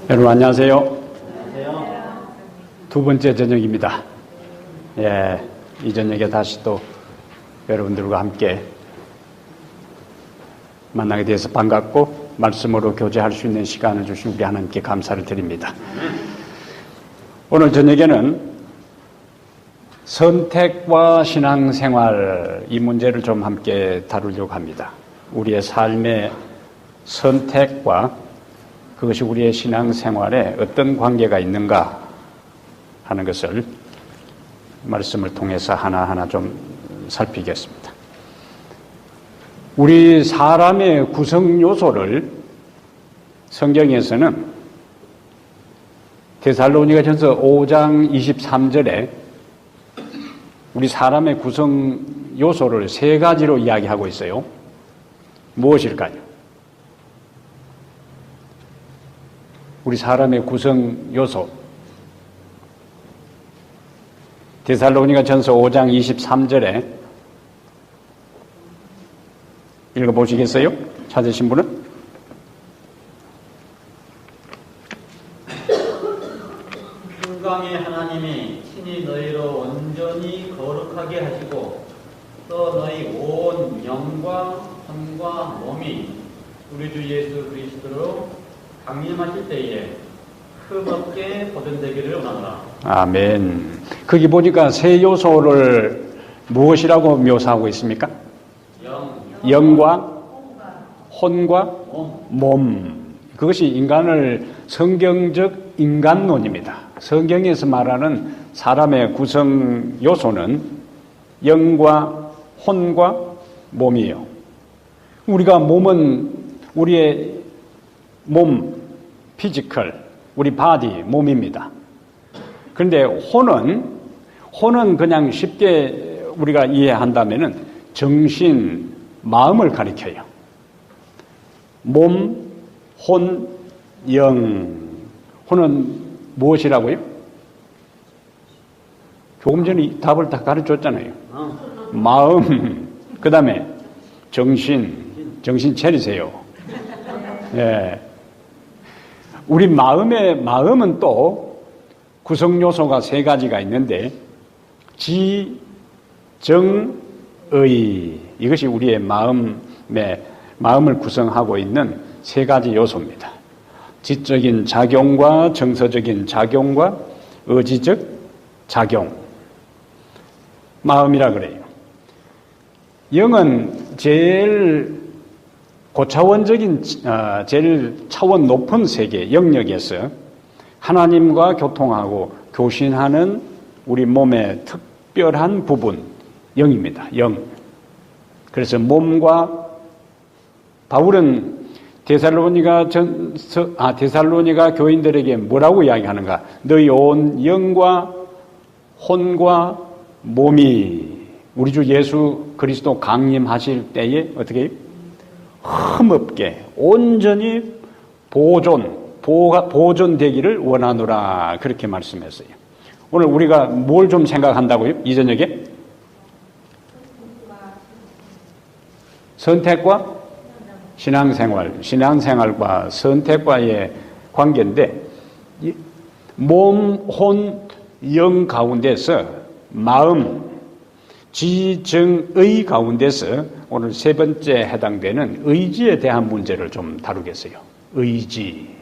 여러분 안녕하세요. 안녕하세요. 두 번째 저녁입니다. 이 저녁에 다시 또 여러분들과 함께 만나게 돼서 반갑고 말씀으로 교제할 수 있는 시간을 주신 우리 하나님께 감사를 드립니다. 오늘 저녁에는 선택과 신앙생활 이 문제를 좀 함께 다루려고 합니다. 우리의 삶의 선택과 그것이 우리의 신앙생활에 어떤 관계가 있는가 하는 것을 말씀을 통해서 하나하나 좀 살피겠습니다. 우리 사람의 구성 요소를 성경에서는 데살로니가전서 5장 23절에 우리 사람의 구성 요소를 세 가지로 이야기하고 있어요. 무엇일까요? 우리 사람의 구성 요소. 데살로니가전서 5장 23절에 읽어보시겠어요? 찾으신 분은? 평강의 하나님이 친히 너희로 온전히 거룩하게 하시고 또 너희 온 영과 혼과 몸이 우리 주 예수 그리스도로 강림하실 때에 흠없게 보존되기를 원하노라. 아멘. 거기 보니까 세 요소를 무엇이라고 묘사하고 있습니까? 영과 혼과 몸. 그것이 인간을 성경적 인간론입니다. 성경에서 말하는 사람의 구성 요소는 영과 혼과 몸이에요. 우리가 몸은 우리의 몸, 피지컬, 우리 바디, 몸입니다. 그런데 혼은 그냥 쉽게 우리가 이해한다면은 정신, 마음을 가리켜요. 몸, 혼, 영. 혼은 무엇이라고요? 조금 전에 답을 다 가르쳤잖아요. 마음, 그 다음에 정신 차리세요. 예. 우리 마음은 또 구성 요소가 세 가지가 있는데 지, 정, 의. 이것이 우리의 마음을 구성하고 있는 세 가지 요소입니다. 지적인 작용과 정서적인 작용과 의지적 작용. 마음이라 그래요. 영은 제일 고차원적인, 제일 차원 높은 세계, 영역에서 하나님과 교통하고 교신하는 우리 몸의 특별한 부분, 영입니다. 영. 그래서 몸과, 바울은 데살로니가 교인들에게 뭐라고 이야기하는가? 너희 온 영과 혼과 몸이 우리 주 예수 그리스도 강림하실 때에 어떻게 해요? 흠없게 온전히 보존되기를 원하노라 그렇게 말씀했어요. 오늘 우리가 뭘 좀 생각한다고요? 이 저녁에? 선택과 신앙생활과 선택과의 관계인데 몸, 혼, 영 가운데서 마음, 지, 정, 의 가운데서 오늘 세 번째 해당되는 의지에 대한 문제를 좀 다루겠어요. 의지.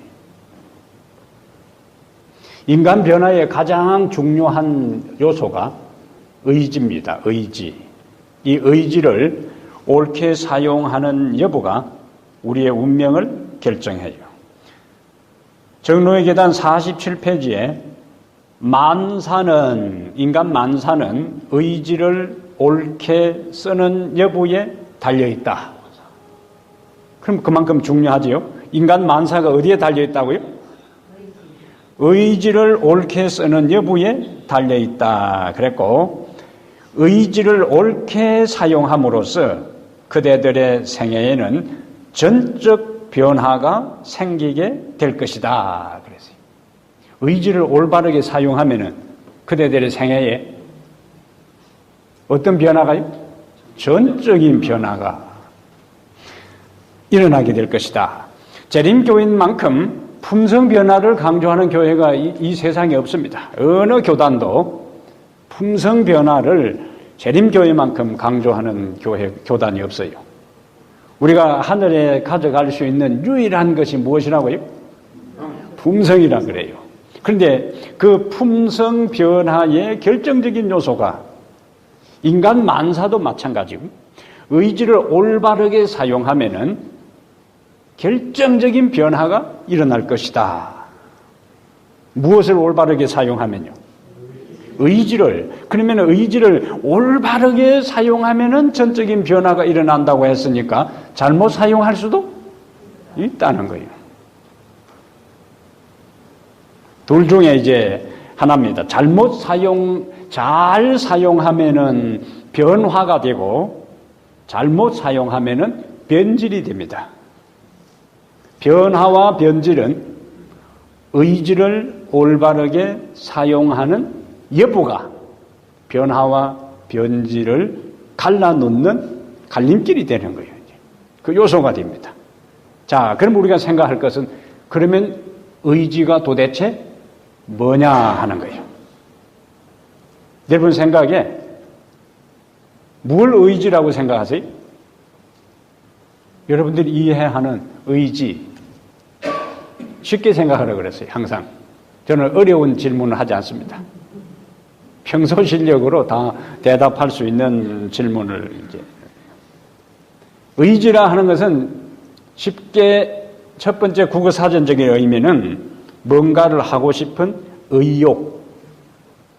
인간 변화의 가장 중요한 요소가 의지입니다. 의지. 이 의지를 옳게 사용하는 여부가 우리의 운명을 결정해요. 정로의 계단 47페이지에 인간 만사는 의지를 옳게 쓰는 여부에 달려있다. 그럼 그만큼 중요하지요. 인간 만사가 어디에 달려있다고요? 의지를 옳게 쓰는 여부에 달려있다. 그랬고 의지를 옳게 사용함으로써 그대들의 생애에는 전적 변화가 생기게 될 것이다. 그랬어요. 의지를 올바르게 사용하면은 그대들의 생애에 어떤 변화가요? 전적인 변화가 일어나게 될 것이다. 재림교인 만큼 품성 변화를 강조하는 교회가 이 세상에 없습니다. 어느 교단도 품성 변화를 재림교회만큼 강조하는 교단이 없어요. 우리가 하늘에 가져갈 수 있는 유일한 것이 무엇이라고요? 품성이라 그래요. 그런데 그 품성 변화의 결정적인 요소가 인간 만사도 마찬가지고 의지를 올바르게 사용하면은 결정적인 변화가 일어날 것이다. 무엇을 올바르게 사용하면요? 의지를. 그러면 의지를 올바르게 사용하면은 전적인 변화가 일어난다고 했으니까 잘못 사용할 수도 있다는 거예요. 둘 중에 이제 하나입니다. 잘 사용하면은 변화가 되고 잘못 사용하면은 변질이 됩니다. 변화와 변질은 의지를 올바르게 사용하는 여부가 변화와 변질을 갈라놓는 갈림길이 되는 거예요. 그 요소가 됩니다. 자, 그럼 우리가 생각할 것은 그러면 의지가 도대체 뭐냐 하는 거예요. 여러분 생각에 뭘 의지라고 생각하세요? 여러분들이 이해하는 의지 쉽게 생각하라고 그랬어요. 항상 저는 어려운 질문을 하지 않습니다. 평소 실력으로 다 대답할 수 있는 질문을 이제 의지라 하는 것은 쉽게 첫 번째 국어 사전적인 의미는 뭔가를 하고 싶은 의욕,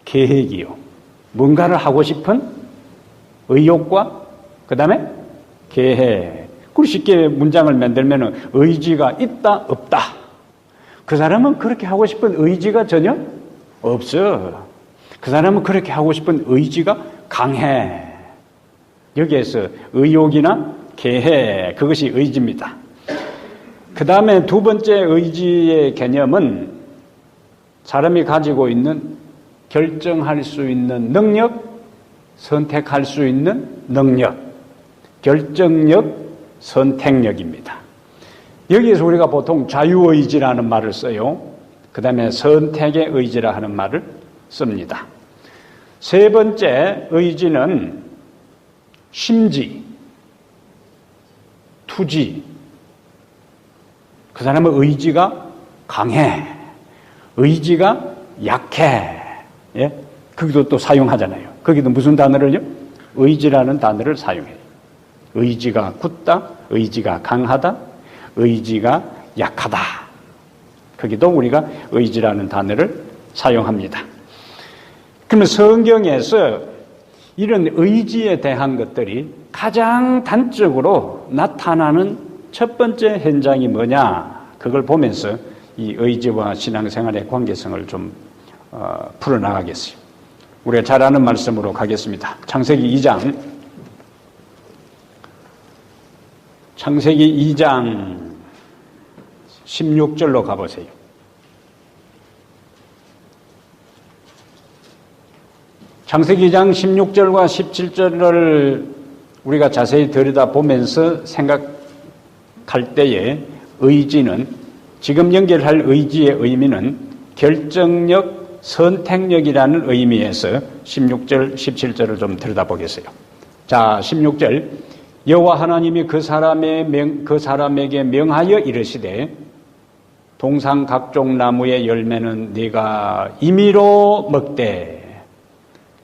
계획이요. 뭔가를 하고 싶은 의욕과 그 다음에 계획. 그리고 쉽게 문장을 만들면 의지가 있다, 없다. 그 사람은 그렇게 하고 싶은 의지가 전혀 없어. 그 사람은 그렇게 하고 싶은 의지가 강해. 여기에서 의욕이나 계획, 그것이 의지입니다. 그 다음에 두 번째 의지의 개념은 사람이 가지고 있는 결정할 수 있는 능력, 선택할 수 있는 능력, 결정력, 선택력입니다. 여기에서 우리가 보통 자유의지라는 말을 써요. 그 다음에 선택의 의지라 하는 말을 씁니다. 세 번째 의지는 심지, 투지. 그 사람은 의지가 강해, 의지가 약해. 예? 거기도 또 사용하잖아요. 거기도 무슨 단어를요? 의지라는 단어를 사용해요. 의지가 굳다, 의지가 강하다, 의지가 약하다. 거기도 우리가 의지라는 단어를 사용합니다. 그러면 성경에서 이런 의지에 대한 것들이 가장 단적으로 나타나는 첫 번째 현장이 뭐냐, 그걸 보면서 이 의지와 신앙생활의 관계성을 좀 풀어나가겠어요. 우리가 잘 아는 말씀으로 가겠습니다. 창세기 2장 16절로 가보세요. 창세기 2장 16절과 17절을 우리가 자세히 들여다보면서 생각할 때에 의지는, 지금 연결할 의지의 의미는 결정력, 선택력이라는 의미에서 16절, 17절을 좀 들여다보겠어요. 자, 16절. 여호와 하나님이 그 사람에게 명하여 이르시되 동산 각종 나무의 열매는 네가 임의로 먹되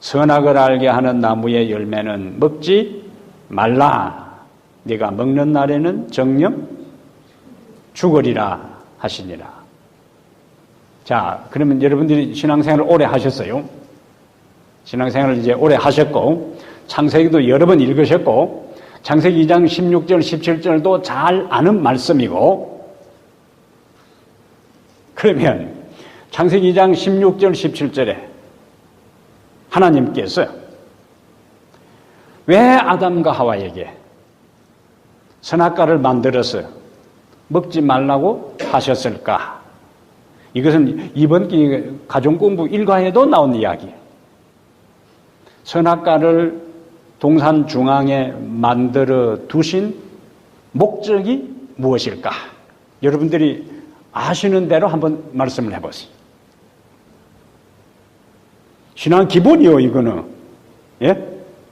선악을 알게 하는 나무의 열매는 먹지 말라. 네가 먹는 날에는 정녕 죽으리라 하시니라. 자, 그러면 여러분들이 신앙생활을 오래 하셨어요. 신앙생활을 이제 오래 하셨고 창세기도 여러 번 읽으셨고 창세기 2장 16절 17절도 잘 아는 말씀이고, 그러면 창세기 2장 16절 17절에 하나님께서 왜 아담과 하와에게 선악과를 만들어서 먹지 말라고 하셨을까? 이것은 이번 가정공부 일과에도 나온 이야기예요. 선악과를 동산 중앙에 만들어 두신 목적이 무엇일까? 여러분들이 아시는 대로 한번 말씀을 해보세요. 신앙 기본이요, 이거는. 예?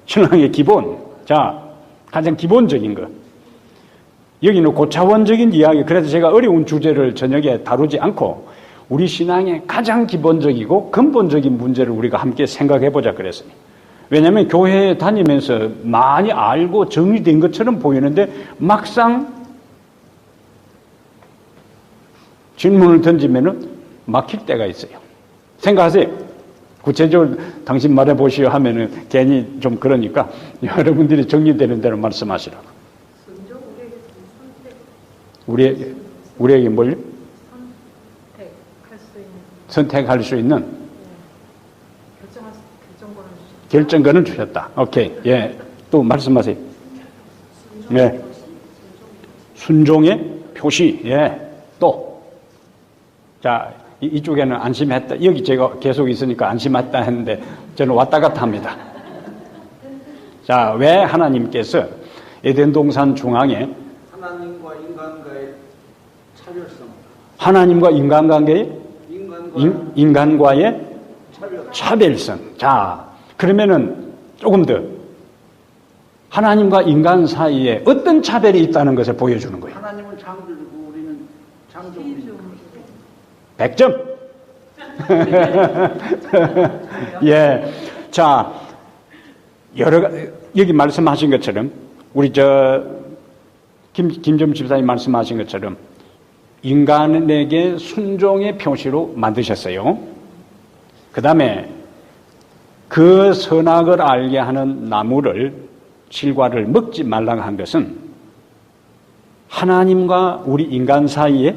신앙의 기본. 자, 가장 기본적인 것. 여기는 고차원적인 이야기, 그래서 제가 어려운 주제를 저녁에 다루지 않고 우리 신앙의 가장 기본적이고 근본적인 문제를 우리가 함께 생각해 보자 그랬어요. 왜냐하면 교회에 다니면서 많이 알고 정리된 것처럼 보이는데 막상 질문을 던지면은 막힐 때가 있어요. 생각하세요. 구체적으로 당신 말해 보시오 하면은 괜히 좀 그러니까 여러분들이 정리되는 대로 말씀하시라고. 우리에게 뭘요? 선택할 수 있는 결정권을 주셨다. 오케이. 예. 또 말씀하세요. 예. 순종의 표시. 예. 또. 자, 이쪽에는 안심했다. 여기 제가 계속 있으니까 안심했다 했는데 저는 왔다 갔다 합니다. 자, 왜 하나님께서 에덴 동산 중앙에 하나님과 인간과의 차별성. 하나님과 인간과의 차별성. 자, 그러면은 조금 더 하나님과 인간 사이에 어떤 차별이 있다는 것을 보여주는 거예요. 하나님은 창조주고 우리는 창조물이죠. 100점. 예. 자, 여기 말씀하신 것처럼 우리 김점 집사님 말씀하신 것처럼 인간에게 순종의 표시로 만드셨어요. 그 다음에 그 선악을 알게 하는 나무를, 실과를 먹지 말라고 한 것은 하나님과 우리 인간 사이의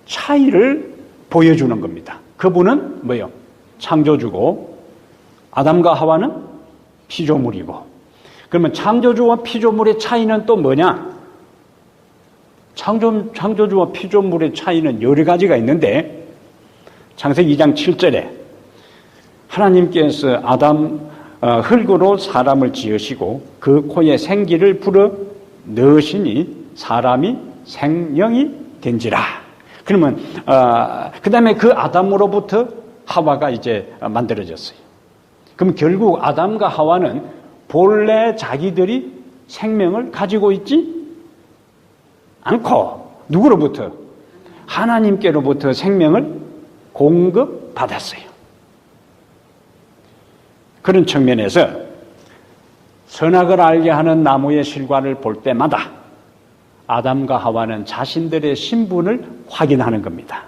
차이를 보여주는 겁니다. 그분은 뭐요? 창조주고 아담과 하와는 피조물이고. 그러면 창조주와 피조물의 차이는 또 뭐냐? 창조주와 피조물의 차이는 여러 가지가 있는데 창세기 2장 7절에 하나님께서 흙으로 사람을 지으시고 그 코에 생기를 불어 넣으시니 사람이 생명이 된지라. 그러면 그 다음에 그 아담으로부터 하와가 이제 만들어졌어요. 그럼 결국 아담과 하와는 본래 자기들이 생명을 가지고 있지 않고 누구로부터? 하나님께로부터 생명을 공급받았어요. 그런 측면에서 선악을 알게 하는 나무의 실과를 볼 때마다 아담과 하와는 자신들의 신분을 확인하는 겁니다.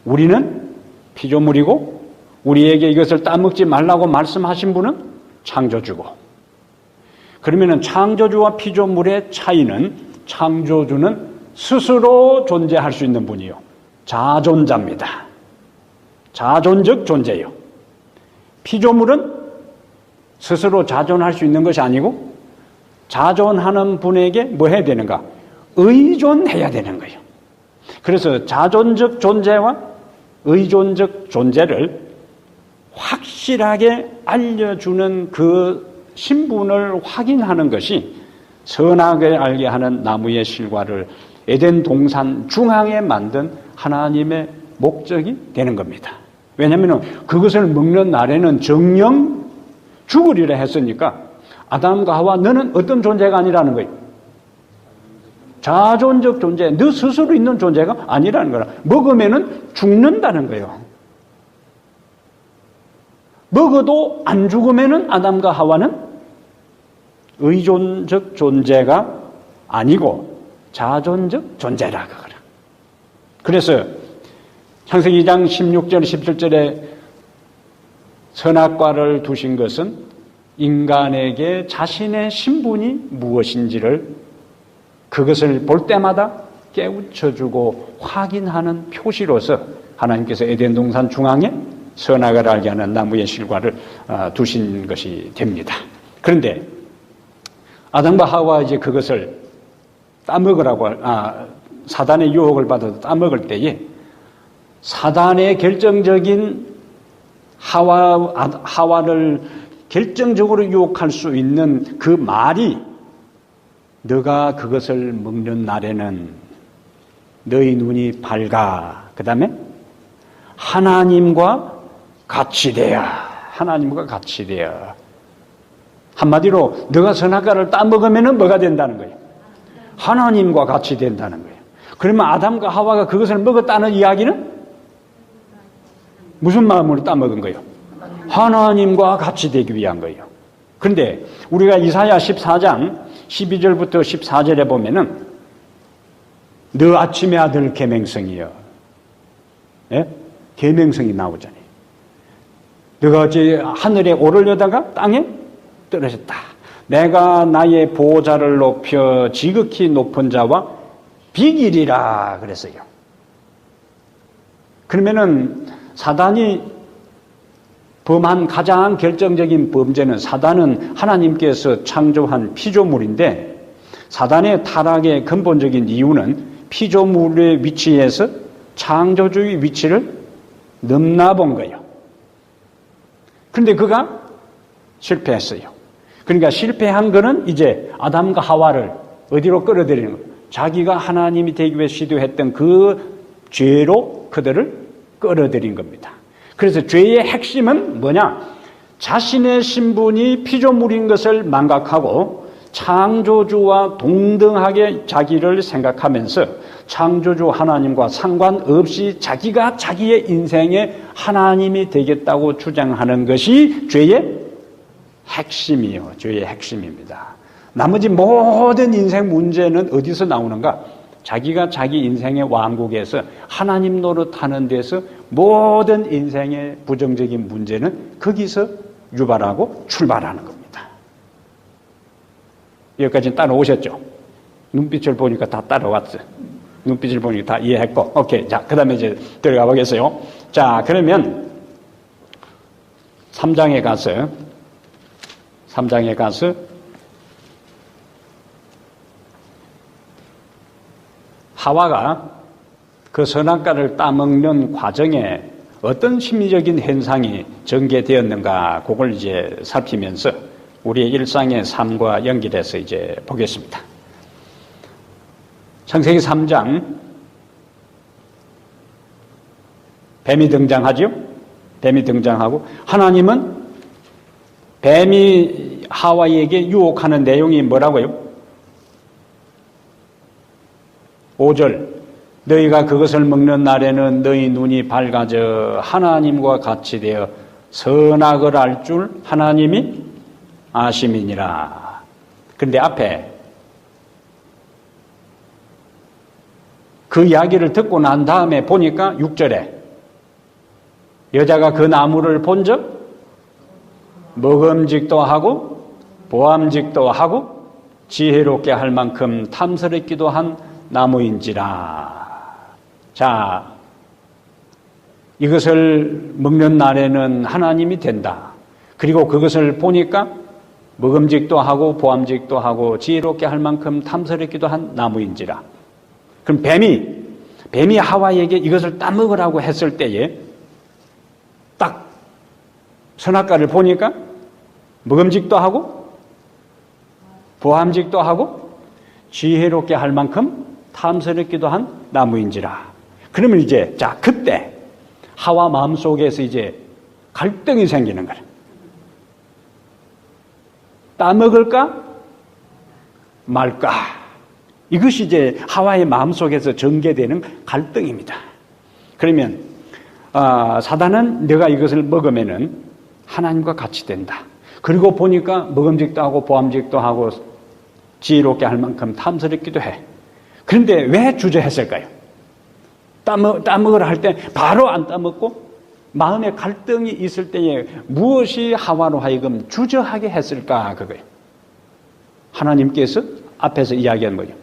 우리는 피조물이고 우리에게 이것을 따먹지 말라고 말씀하신 분은 창조주고, 그러면 창조주와 피조물의 차이는 창조주는 스스로 존재할 수 있는 분이요, 자존자입니다. 자존적 존재요. 피조물은 스스로 자존할 수 있는 것이 아니고 자존하는 분에게 뭐 해야 되는가? 의존해야 되는 거예요. 그래서 자존적 존재와 의존적 존재를 확실하게 알려주는 그 신분을 확인하는 것이 선악을 알게 하는 나무의 실과를 에덴 동산 중앙에 만든 하나님의 목적이 되는 겁니다. 왜냐하면 그것을 먹는 날에는 정령 죽으리라 했으니까 아담과 하와 너는 어떤 존재가 아니라는 거예요. 자존적 존재, 너 스스로 있는 존재가 아니라는 거라. 먹으면은 죽는다는 거예요. 먹어도 안 죽으면은 아담과 하와는 의존적 존재가 아니고 자존적 존재라고 그래. 그래서 창세기 2장 16절 17절에 선악과를 두신 것은 인간에게 자신의 신분이 무엇인지를 그것을 볼 때마다 깨우쳐주고 확인하는 표시로서 하나님께서 에덴 동산 중앙에 선악을 알게 하는 나무의 실과를 두신 것이 됩니다. 그런데 아담과 하와 이제 그것을 따먹으라고 사단의 유혹을 받아서 따먹을 때에 사단의 결정적인 하와를 결정적으로 유혹할 수 있는 그 말이 너가 그것을 먹는 날에는 너희 눈이 밝아. 그 다음에 하나님과 같이 되어. 하나님과 같이 되어. 한마디로 너가 선악과를 따먹으면 뭐가 된다는 거예요? 하나님과 같이 된다는 거예요. 그러면 아담과 하와가 그것을 먹었다는 이야기는 무슨 마음으로 따먹은 거예요? 하나님과 같이 되기 위한 거예요. 그런데 우리가 이사야 14장 12절부터 14절에 보면은 너 아침의 아들 계명성이여. 예? 계명성이 나오잖아요. 너가 어찌 하늘에 오르려다가 땅에 떨어졌다. 내가 나의 보호자를 높여 지극히 높은 자와 비기리라 그랬어요. 그러면은 사단이 범한 가장 결정적인 범죄는, 사단은 하나님께서 창조한 피조물인데 사단의 타락의 근본적인 이유는 피조물의 위치에서 창조주의 위치를 넘나본 거예요. 그런데 그가 실패했어요. 그러니까 실패한 거는 이제 아담과 하와를 어디로 끌어들이는 거예요? 자기가 하나님이 되기 위해 시도했던 그 죄로 그들을 끌어들인 겁니다. 그래서 죄의 핵심은 뭐냐? 자신의 신분이 피조물인 것을 망각하고 창조주와 동등하게 자기를 생각하면서 창조주 하나님과 상관없이 자기가 자기의 인생의 하나님이 되겠다고 주장하는 것이 죄의 핵심이요. 죄의 핵심입니다. 나머지 모든 인생 문제는 어디서 나오는가? 자기가 자기 인생의 왕국에서 하나님 노릇하는 데서 모든 인생의 부정적인 문제는 거기서 유발하고 출발하는 겁니다. 여기까지는 따라오셨죠? 눈빛을 보니까 다 따라왔어요. 눈빛을 보니까 다 이해했고. 오케이. 자, 그 다음에 이제 들어가 보겠어요. 자, 그러면 3장에 가서 하와가 그 선악과를 따먹는 과정에 어떤 심리적인 현상이 전개되었는가, 그걸 이제 살피면서 우리의 일상의 삶과 연결해서 이제 보겠습니다. 창세기 3장, 뱀이 등장하죠? 뱀이 등장하고, 하나님은 뱀이 하와에게 유혹하는 내용이 뭐라고요? 5절, 너희가 그것을 먹는 날에는 너희 눈이 밝아져 하나님과 같이 되어 선악을 알 줄 하나님이 아심이니라. 그런데 앞에 그 이야기를 듣고 난 다음에 보니까 6절에 여자가 그 나무를 본 적 먹음직도 하고 보암직도 하고 지혜롭게 할 만큼 탐스럽기도 한 나무인지라. 자, 이것을 먹는 날에는 하나님이 된다. 그리고 그것을 보니까 먹음직도 하고 보암직도 하고 지혜롭게 할 만큼 탐스럽기도 한 나무인지라. 그럼 뱀이 하와에게 이것을 따먹으라고 했을 때에 딱 선악과를 보니까 먹음직도 하고 보암직도 하고 지혜롭게 할 만큼 탐스럽기도 한 나무인지라. 그러면 이제 자, 그때 하와 마음속에서 이제 갈등이 생기는 거예요. 따먹을까 말까? 이것이 이제 하와의 마음속에서 전개되는 갈등입니다. 그러면 사단은 내가 이것을 먹으면은 하나님과 같이 된다. 그리고 보니까 먹음직도 하고 보암직도 하고 지혜롭게 할 만큼 탐스럽기도 해. 그런데 왜 주저했을까요? 따먹으라 할 때 바로 안 따먹고 마음에 갈등이 있을 때에 무엇이 하와로 하여금 주저하게 했을까? 그거예요. 하나님께서 앞에서 이야기한 거예요.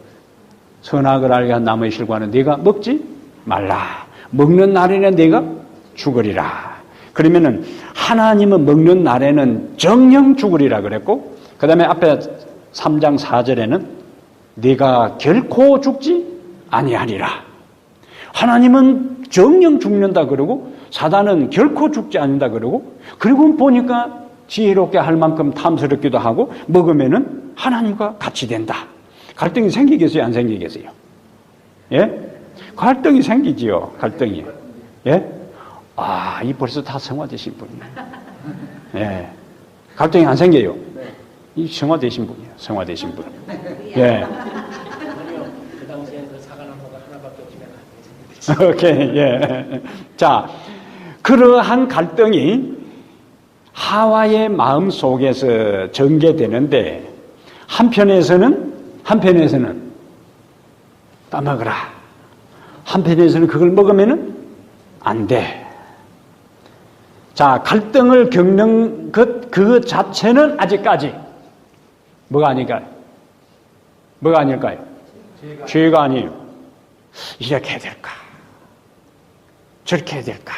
선악을 알게 한 나무의 실과는 네가 먹지 말라. 먹는 날에는 네가 죽으리라. 그러면은 하나님은 먹는 날에는 정령 죽으리라 그랬고, 그 다음에 앞에 3장 4절에는 네가 결코 죽지 아니하리라. 하나님은 정령 죽는다 그러고 사단은 결코 죽지 않는다 그러고, 그리고 보니까 지혜롭게 할 만큼 탐스럽기도 하고 먹으면은 하나님과 같이 된다. 갈등이 생기겠어요? 안 생기겠어요? 예? 갈등이 생기지요. 갈등이. 예? 아, 이 벌써 다 성화되신 분이에요. 예. 갈등이 안 생겨요. 이 성화되신 분이에요. 성화되신 분. 예. 그 당시에 그 사과나무가 하나밖에 없으면 오케이. 예. 자, 그러한 갈등이 하와의 마음 속에서 전개되는데 한편에서는 따먹으라. 한편에서는 그걸 먹으면은 안 돼. 자, 갈등을 겪는 그 자체는 아직까지 뭐가 아닐까요? 뭐가 아닐까요? 죄가 아니에요. 이렇게 해야 될까? 저렇게 해야 될까?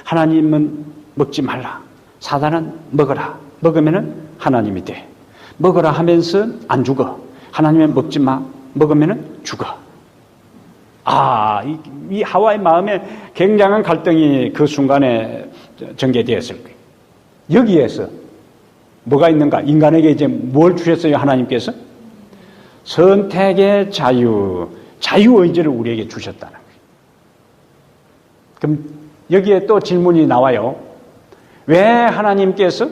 하나님은 먹지 말라. 사단은 먹어라. 먹으면은 하나님이 돼. 먹어라 하면서 안 죽어. 하나님은 먹지 마. 먹으면은 죽어. 아, 이 하와의 마음에 굉장한 갈등이 그 순간에 전개되었을 거예요. 여기에서 뭐가 있는가? 인간에게 이제 뭘 주셨어요? 하나님께서? 선택의 자유의지를 우리에게 주셨다는 거예요. 그럼 여기에 또 질문이 나와요. 왜 하나님께서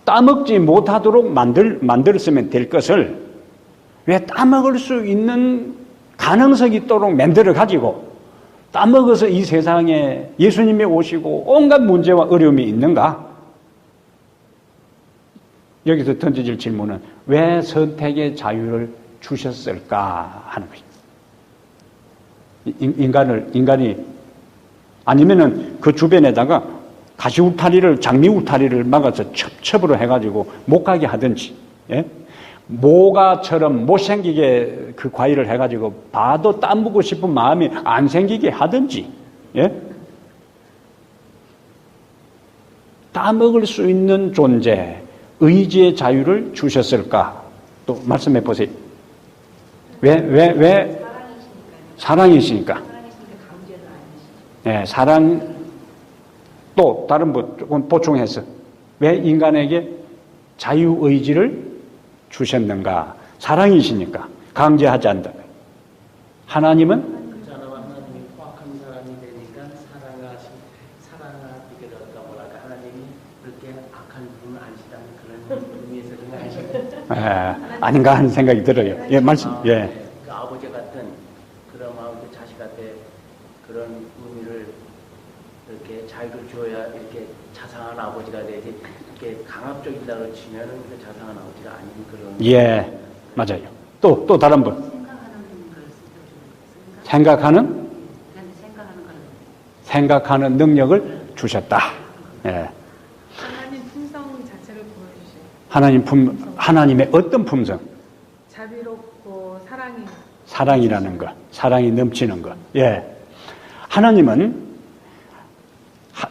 따먹지 못하도록 만들었으면 될 것을 왜 따먹을 수 있는 가능성이 있도록 만들어 가지고 따먹어서 이 세상에 예수님이 오시고 온갖 문제와 어려움이 있는가? 여기서 던져질 질문은 왜 선택의 자유를 주셨을까 하는 거예요. 인간이 아니면은 그 주변에다가 가시 울타리를, 장미 울타리를 막아서 첩첩으로 해가지고 못 가게 하든지, 예? 모가처럼 못 생기게 그 과일을 해가지고 봐도 따먹고 싶은 마음이 안 생기게 하든지, 예? 따먹을 수 있는 존재, 의지의 자유를 주셨을까? 또 말씀해 보세요. 왜? 사랑이시니까. 네, 사랑, 또 다른 분 조금 보충해서 왜 인간에게 자유의지를 주셨는가? 사랑이시니까 강제하지 않는다. 하나님은 그자나와 하나님이 포악한 사람이 되니까 사랑하게 되었다 뭐랄까 하나님이 그렇게 악한 분은 아니시다는 그런 의미에서 생각하시는 아닌가 하는 생각이 들어요. 예, 말씀. 예. 그 아버지 같은 그런 마음, 그 자식한테 그런 의미를 이렇게 자유를 줘야 이렇게 자상한 아버지가 되지, 이렇게 강압적이라고 치면은 그 자상한 아버지가 아닌 그런. 예, 맞아요. 또 다른 분. 생각하는 능력을 주셨다. 예. 하나님 품성 자체를 보여주셔요. 하나님의 어떤 품성? 자비롭고 사랑이라는 것, 사랑이 넘치는 것. 예.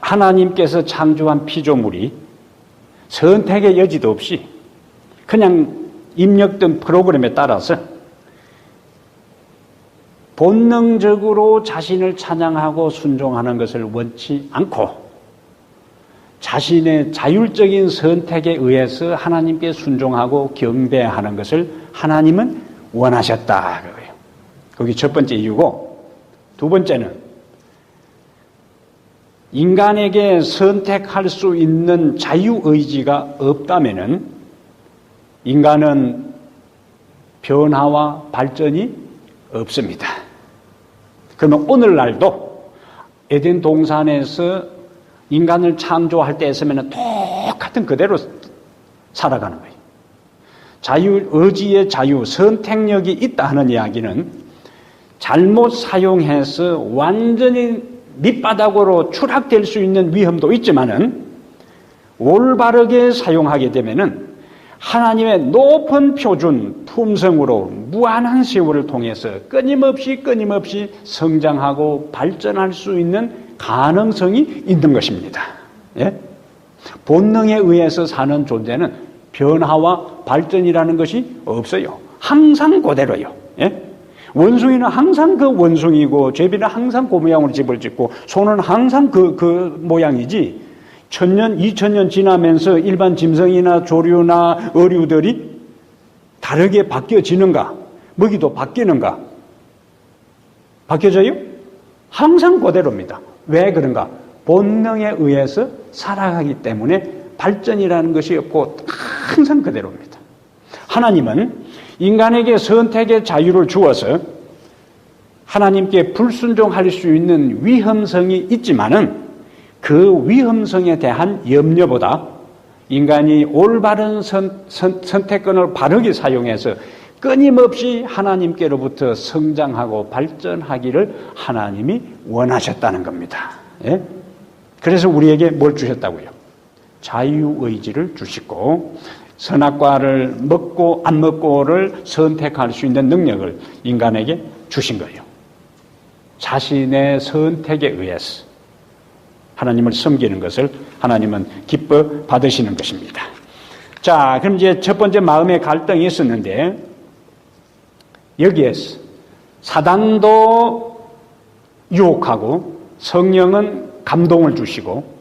하나님께서 창조한 피조물이 선택의 여지도 없이 그냥 입력된 프로그램에 따라서 본능적으로 자신을 찬양하고 순종하는 것을 원치 않고 자신의 자율적인 선택에 의해서 하나님께 순종하고 경배하는 것을 하나님은 원하셨다. 그거예요. 그게 첫 번째 이유고, 두 번째는 인간에게 선택할 수 있는 자유의지가 없다면은 인간은 변화와 발전이 없습니다. 그러면 오늘날도 에덴 동산에서 인간을 창조할 때 했으면 똑같은 그대로 살아가는 거예요. 의지의 자유, 선택력이 있다 하는 이야기는 잘못 사용해서 완전히 밑바닥으로 추락될 수 있는 위험도 있지만은 올바르게 사용하게 되면은 하나님의 높은 표준, 품성으로 무한한 세월을 통해서 끊임없이 성장하고 발전할 수 있는 가능성이 있는 것입니다. 예? 본능에 의해서 사는 존재는 변화와 발전이라는 것이 없어요. 항상 그대로요. 예? 원숭이는 항상 그 원숭이고, 제비는 항상 그 모양으로 집을 짓고, 소는 항상 그 모양이지, 1000년, 2000년 지나면서 일반 짐승이나 조류나 어류들이 다르게 바뀌어지는가? 먹이도 바뀌는가? 바뀌어져요? 항상 그대로입니다. 왜 그런가? 본능에 의해서 살아가기 때문에 발전이라는 것이 없고 항상 그대로입니다. 하나님은 인간에게 선택의 자유를 주어서 하나님께 불순종할 수 있는 위험성이 있지만은 그 위험성에 대한 염려보다 인간이 올바른 선택권을 바르게 사용해서 끊임없이 하나님께로부터 성장하고 발전하기를 하나님이 원하셨다는 겁니다. 예? 그래서 우리에게 뭘 주셨다고요? 자유의지를 주시고 선악과를 먹고 안 먹고를 선택할 수 있는 능력을 인간에게 주신 거예요. 자신의 선택에 의해서 하나님을 섬기는 것을 하나님은 기뻐 받으시는 것입니다. 자, 그럼 이제 첫 번째 마음의 갈등이 있었는데 여기에서 사단도 유혹하고 성령은 감동을 주시고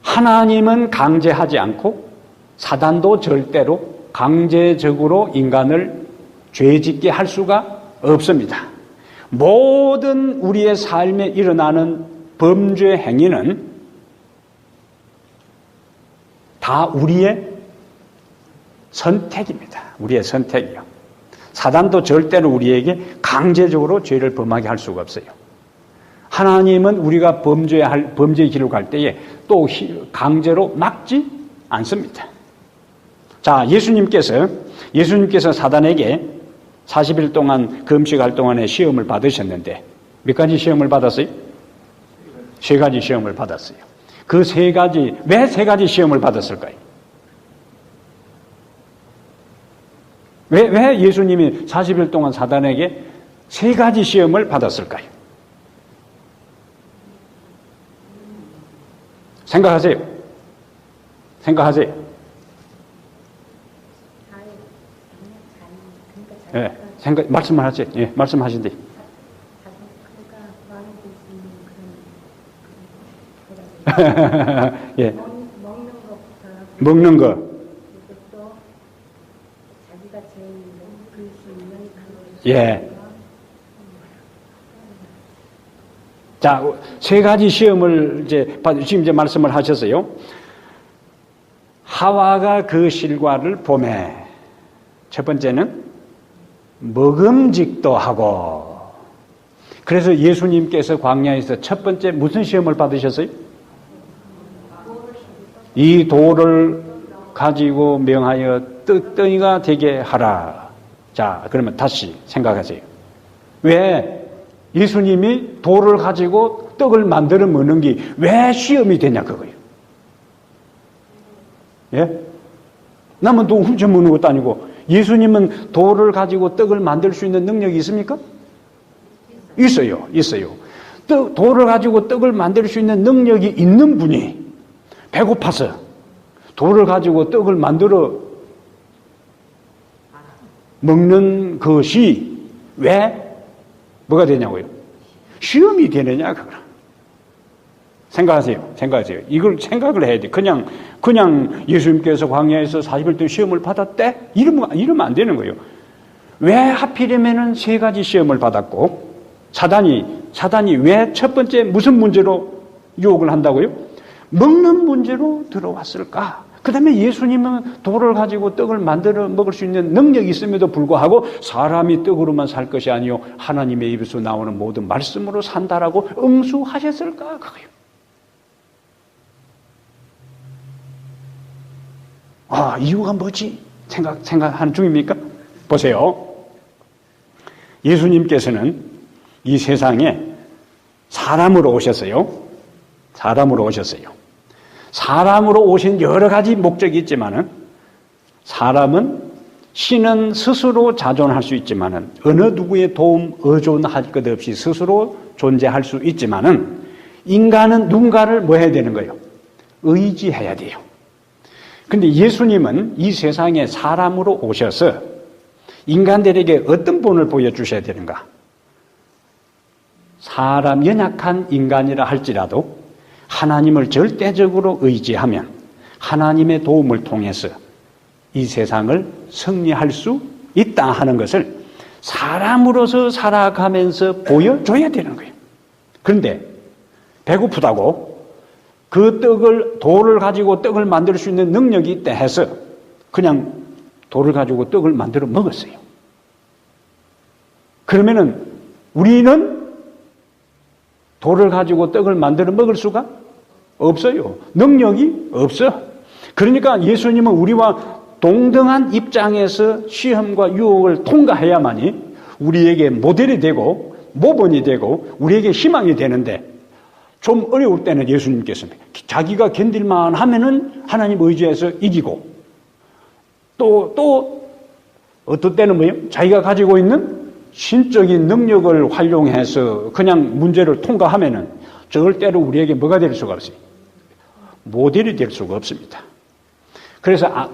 하나님은 강제하지 않고 사단도 절대로 강제적으로 인간을 죄짓게 할 수가 없습니다. 모든 우리의 삶에 일어나는 범죄 행위는 다 우리의 선택입니다. 우리의 선택이요. 사단도 절대로 우리에게 강제적으로 죄를 범하게 할 수가 없어요. 하나님은 우리가 범죄의 길을 갈 때에 또 강제로 막지 않습니다. 자, 예수님께서 사단에게 40일 동안 금식할 동안에 시험을 받으셨는데 몇 가지 시험을 받았어요? 3가지 시험을 받았어요. 그 3가지, 왜 3가지 시험을 받았을까요? 왜 예수님이 40일 동안 사단에게 3가지 시험을 받았을까요? 생각하세요. 예, 말씀을 하세요. 예, 말씀하신대. 예. 먹는 거. 예. 자, 3가지 시험을 지금 이제 말씀을 하셨어요. 하와가 그 실과를 보매. 첫 번째는 먹음직도 하고. 그래서 예수님께서 광야에서 첫 번째 무슨 시험을 받으셨어요? 이 돌을 가지고 명하여 떡덩이가 되게 하라. 자, 그러면 다시 생각하세요. 왜 예수님이 돌을 가지고 떡을 만들어 먹는 게 왜 시험이 되냐 그거예요. 예? 남은 또 훔쳐 먹는 것도 아니고 예수님은 돌을 가지고 떡을 만들 수 있는 능력이 있습니까? 있어요. 돌을 가지고 떡을 만들 수 있는 능력이 있는 분이 배고파서 돌을 가지고 떡을 만들어 먹는 것이 왜 뭐가 되냐고요? 시험이 되느냐 그거라. 생각하세요. 이걸 생각을 해야 돼. 그냥 예수님께서 광야에서 40일 동안 시험을 받았대? 이러면 안 되는 거예요. 왜 하필이면은 3가지 시험을 받았고 사단이 왜 첫 번째 무슨 문제로 유혹을 한다고요? 먹는 문제로 들어왔을까? 그 다음에 예수님은 돌을 가지고 떡을 만들어 먹을 수 있는 능력이 있음에도 불구하고 사람이 떡으로만 살 것이 아니요 하나님의 입에서 나오는 모든 말씀으로 산다라고 응수하셨을까? 그거예요. 이유가 뭐지? 생각하는 중입니까? 보세요. 예수님께서는 이 세상에 사람으로 오셨어요. 사람으로 오신 여러 가지 목적이 있지만은 신은 스스로 자존할 수 있지만은 어느 누구의 도움 의존할 것 없이 스스로 존재할 수 있지만은 인간은 누군가를 뭐 해야 되는 거예요? 의지해야 돼요. 근데 예수님은 이 세상에 사람으로 오셔서 인간들에게 어떤 본을 보여주셔야 되는가? 연약한 인간이라 할지라도 하나님을 절대적으로 의지하면 하나님의 도움을 통해서 이 세상을 승리할 수 있다 하는 것을 사람으로서 살아가면서 보여줘야 되는 거예요. 그런데 배고프다고 그 돌을 가지고 떡을 만들 수 있는 능력이 있다 해서 그냥 돌을 가지고 떡을 만들어 먹었어요. 그러면은 우리는 돌을 가지고 떡을 만들어 먹을 수가 없어요. 능력이 없어. 그러니까 예수님은 우리와 동등한 입장에서 시험과 유혹을 통과해야만이 우리에게 모델이 되고 모범이 되고 우리에게 희망이 되는데 좀 어려울 때는 예수님께서 자기가 견딜만 하면은 하나님 의지해서 이기고 또 어떨 때는 뭐예요? 자기가 가지고 있는 신적인 능력을 활용해서 그냥 문제를 통과하면은 절대로 우리에게 뭐가 될 수가 없어요. 모델이 될 수가 없습니다. 그래서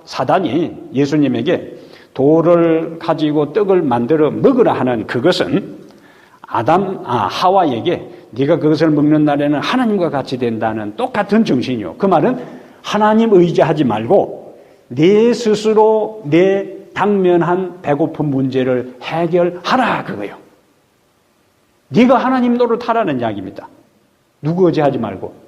사단이 예수님에게 돌을 가지고 떡을 만들어 먹으라 하는 그것은 하와에게 네가 그것을 먹는 날에는 하나님과 같이 된다는 똑같은 정신이요. 그 말은 하나님 의지하지 말고 내 스스로 내 당면한 배고픈 문제를 해결하라 그거예요. 네가 하나님 노릇하라는 이야기입니다. 누구 의지하지 말고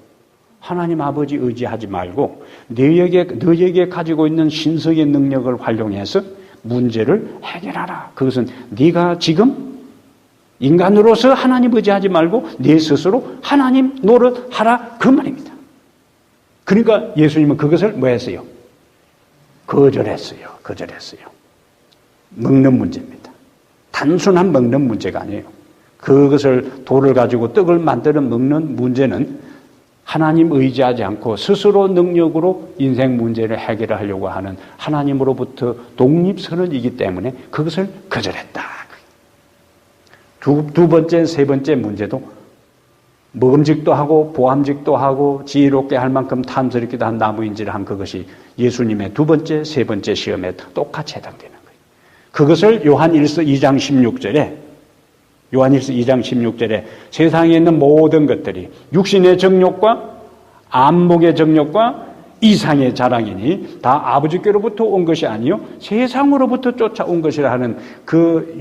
하나님 아버지 의지하지 말고 너에게 가지고 있는 신성의 능력을 활용해서 문제를 해결하라. 그것은 네가 지금 인간으로서 하나님 의지하지 말고 네 스스로 하나님 노릇하라 그 말입니다. 그러니까 예수님은 그것을 뭐 했어요? 거절했어요. 먹는 문제입니다. 단순한 먹는 문제가 아니에요. 그것을 돌을 가지고 떡을 만들어 먹는 문제는 하나님 의지하지 않고 스스로 능력으로 인생 문제를 해결하려고 하는 하나님으로부터 독립선언이기 때문에 그것을 거절했다. 두 번째, 세 번째 문제도 먹음직도 하고 보암직도 하고 지혜롭게 할 만큼 탐스럽기도 한 나무인지를 한 그것이 예수님의 두 번째, 세 번째 시험에 똑같이 해당되는 거예요. 그것을 요한일서 2장 16절에 세상에 있는 모든 것들이 육신의 정욕과 안목의 정욕과 이상의 자랑이니 다 아버지께로부터 온 것이 아니요 세상으로부터 쫓아온 것이라 하는 그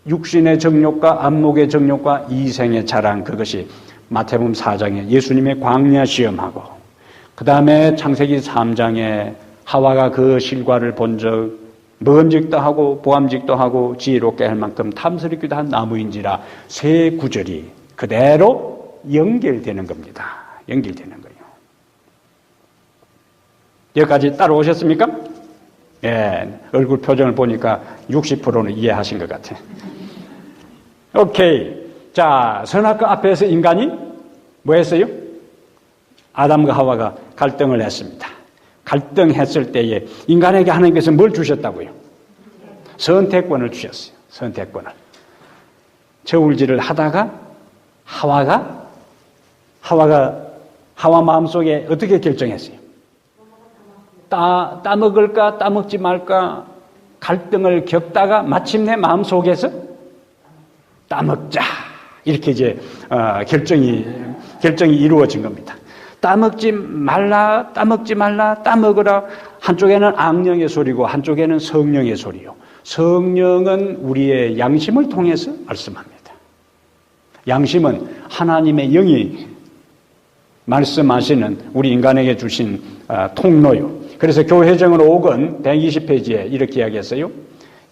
육신의 정욕과 안목의 정욕과 이생의 자랑 그것이 마태복음 4장에 예수님의 광야 시험하고 그 다음에 창세기 3장에 하와가 그 실과를 본 적 먹음직도 하고 보암직도 하고 지혜롭게 할 만큼 탐스럽기도 한 나무인지라 세 구절이 그대로 연결되는 겁니다. 연결되는 거예요. 여기까지 따라오셨습니까? 예, 얼굴 표정을 보니까 60%는 이해하신 것 같아요. 오케이. 자, 선악과 앞에서 인간이 뭐 했어요? 아담과 하와가 갈등을 했습니다. 갈등했을 때에 인간에게 하나님께서 뭘 주셨다고요? 선택권을 주셨어요. 선택권을. 저울질을 하다가 하와 마음속에 어떻게 결정했어요? 따먹을까 따먹지 말까 갈등을 겪다가 마침내 마음속에서 따먹자 이렇게 이제 결정이 이루어진 겁니다. 따먹지 말라 따먹으라. 한쪽에는 악령의 소리고 한쪽에는 성령의 소리요. 성령은 우리의 양심을 통해서 말씀합니다. 양심은 하나님의 영이 말씀하시는 우리 인간에게 주신 통로요. 그래서 교회정을 5권 120페이지에 이렇게 이야기했어요.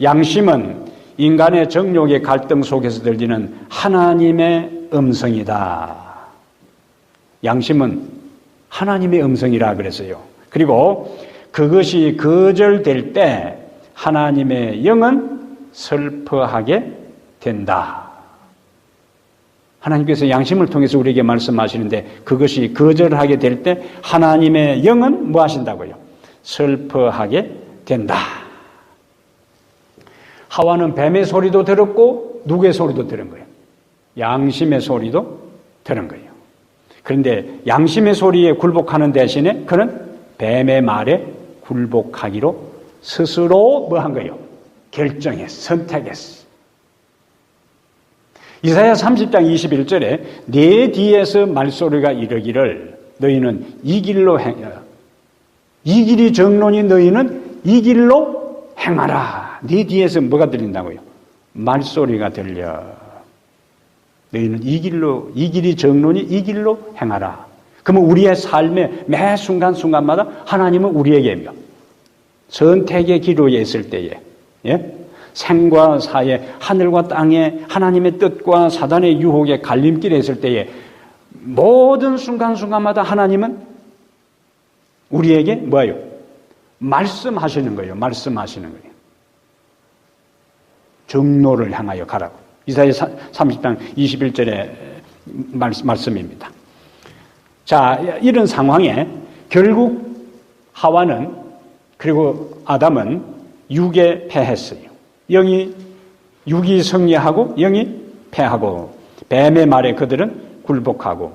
양심은 인간의 정욕의 갈등 속에서 들리는 하나님의 음성이다. 양심은 하나님의 음성이라 그랬어요. 그리고 그것이 거절될 때 하나님의 영은 슬퍼하게 된다. 하나님께서 양심을 통해서 우리에게 말씀하시는데 그것이 거절하게 될 때 하나님의 영은 뭐 하신다고요? 슬퍼하게 된다. 하와는 뱀의 소리도 들었고 누구의 소리도 들은 거예요? 양심의 소리도 들은 거예요. 그런데 양심의 소리에 굴복하는 대신에 그는 뱀의 말에 굴복하기로 스스로 뭐 한 거예요? 결정했어. 선택했어. 이사야 30장 21절에 내 뒤에서 말소리가 이르기를 너희는 이 길로 행하라. 이 길이 정론이 너희는 이 길로 행하라. 네 뒤에서 뭐가 들린다고요? 말소리가 들려. 너희는 이 길이 정론이 이 길로 행하라. 그러면 우리의 삶의 매 순간순간마다 하나님은 우리에게며 선택의 기로에 있을 때에, 예? 생과 사에, 하늘과 땅에 하나님의 뜻과 사단의 유혹의 갈림길에 있을 때에 모든 순간순간마다 하나님은 우리에게 뭐예요? 말씀하시는 거예요. 말씀하시는 거예요. 정로를 향하여 가라고. 이사야 30장 21절의 말씀입니다. 자, 이런 상황에 결국 하와는 그리고 아담은 육에 패했어요. 영이 육이 승리하고 영이 패하고 뱀의 말에 그들은 굴복하고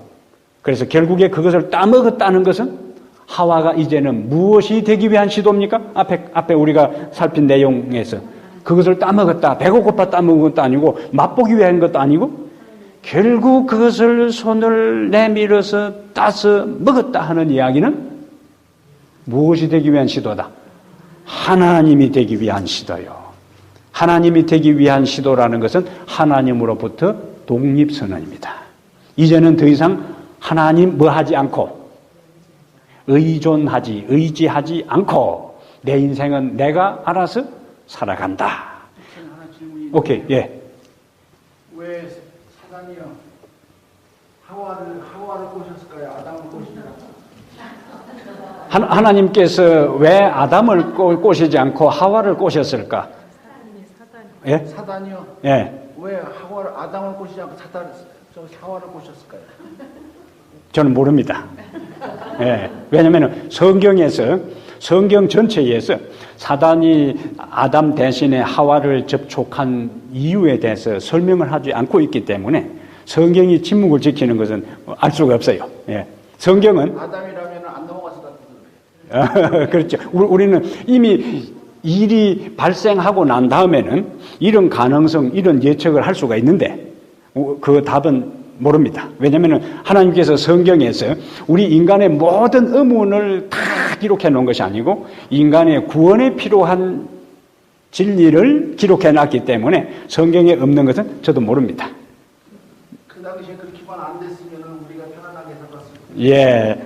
그래서 결국에 그것을 따먹었다는 것은 하와가 이제는 무엇이 되기 위한 시도입니까? 앞에 우리가 살핀 내용에서 그것을 따먹었다. 배고파 따먹은 것도 아니고 맛보기 위한 것도 아니고 결국 그것을 손을 내밀어서 따서 먹었다 하는 이야기는 무엇이 되기 위한 시도다? 하나님이 되기 위한 시도요. 하나님이 되기 위한 시도라는 것은 하나님으로부터 독립선언입니다. 이제는 더 이상 하나님 뭐 하지 않고 의지하지 않고 내 인생은 내가 알아서 살아간다. 하나 질문이 오케이, 예. 왜 사단이요 하와를 꼬셨을까요? 아담을 꼬시냐? 하나님께서 왜 아담을 꼬시지 않고 하와를 꼬셨을까? 예? 사단이요. 예. 왜 아담을 꼬시지 않고 하와를 꼬셨을까요? 저는 모릅니다. 예. 왜냐하면 성경 전체에서 사단이 아담 대신에 하와를 접촉한 이유에 대해서 설명을 하지 않고 있기 때문에 성경이 침묵을 지키는 것은 알 수가 없어요. 예. 성경은 아담이라면 안 넘어갔을 것 같은데. 그렇죠. 우리는 이미 일이 발생하고 난 다음에는 이런 가능성, 이런 예측을 할 수가 있는데 그 답은 모릅니다. 왜냐하면 하나님께서 성경에서 우리 인간의 모든 의문을 다 기록해 놓은 것이 아니고 인간의 구원에 필요한 진리를 기록해 놨기 때문에 성경에 없는 것은 저도 모릅니다. 그 당시에 그렇게만 안 됐으면 우리가 편안하게 살았을 예.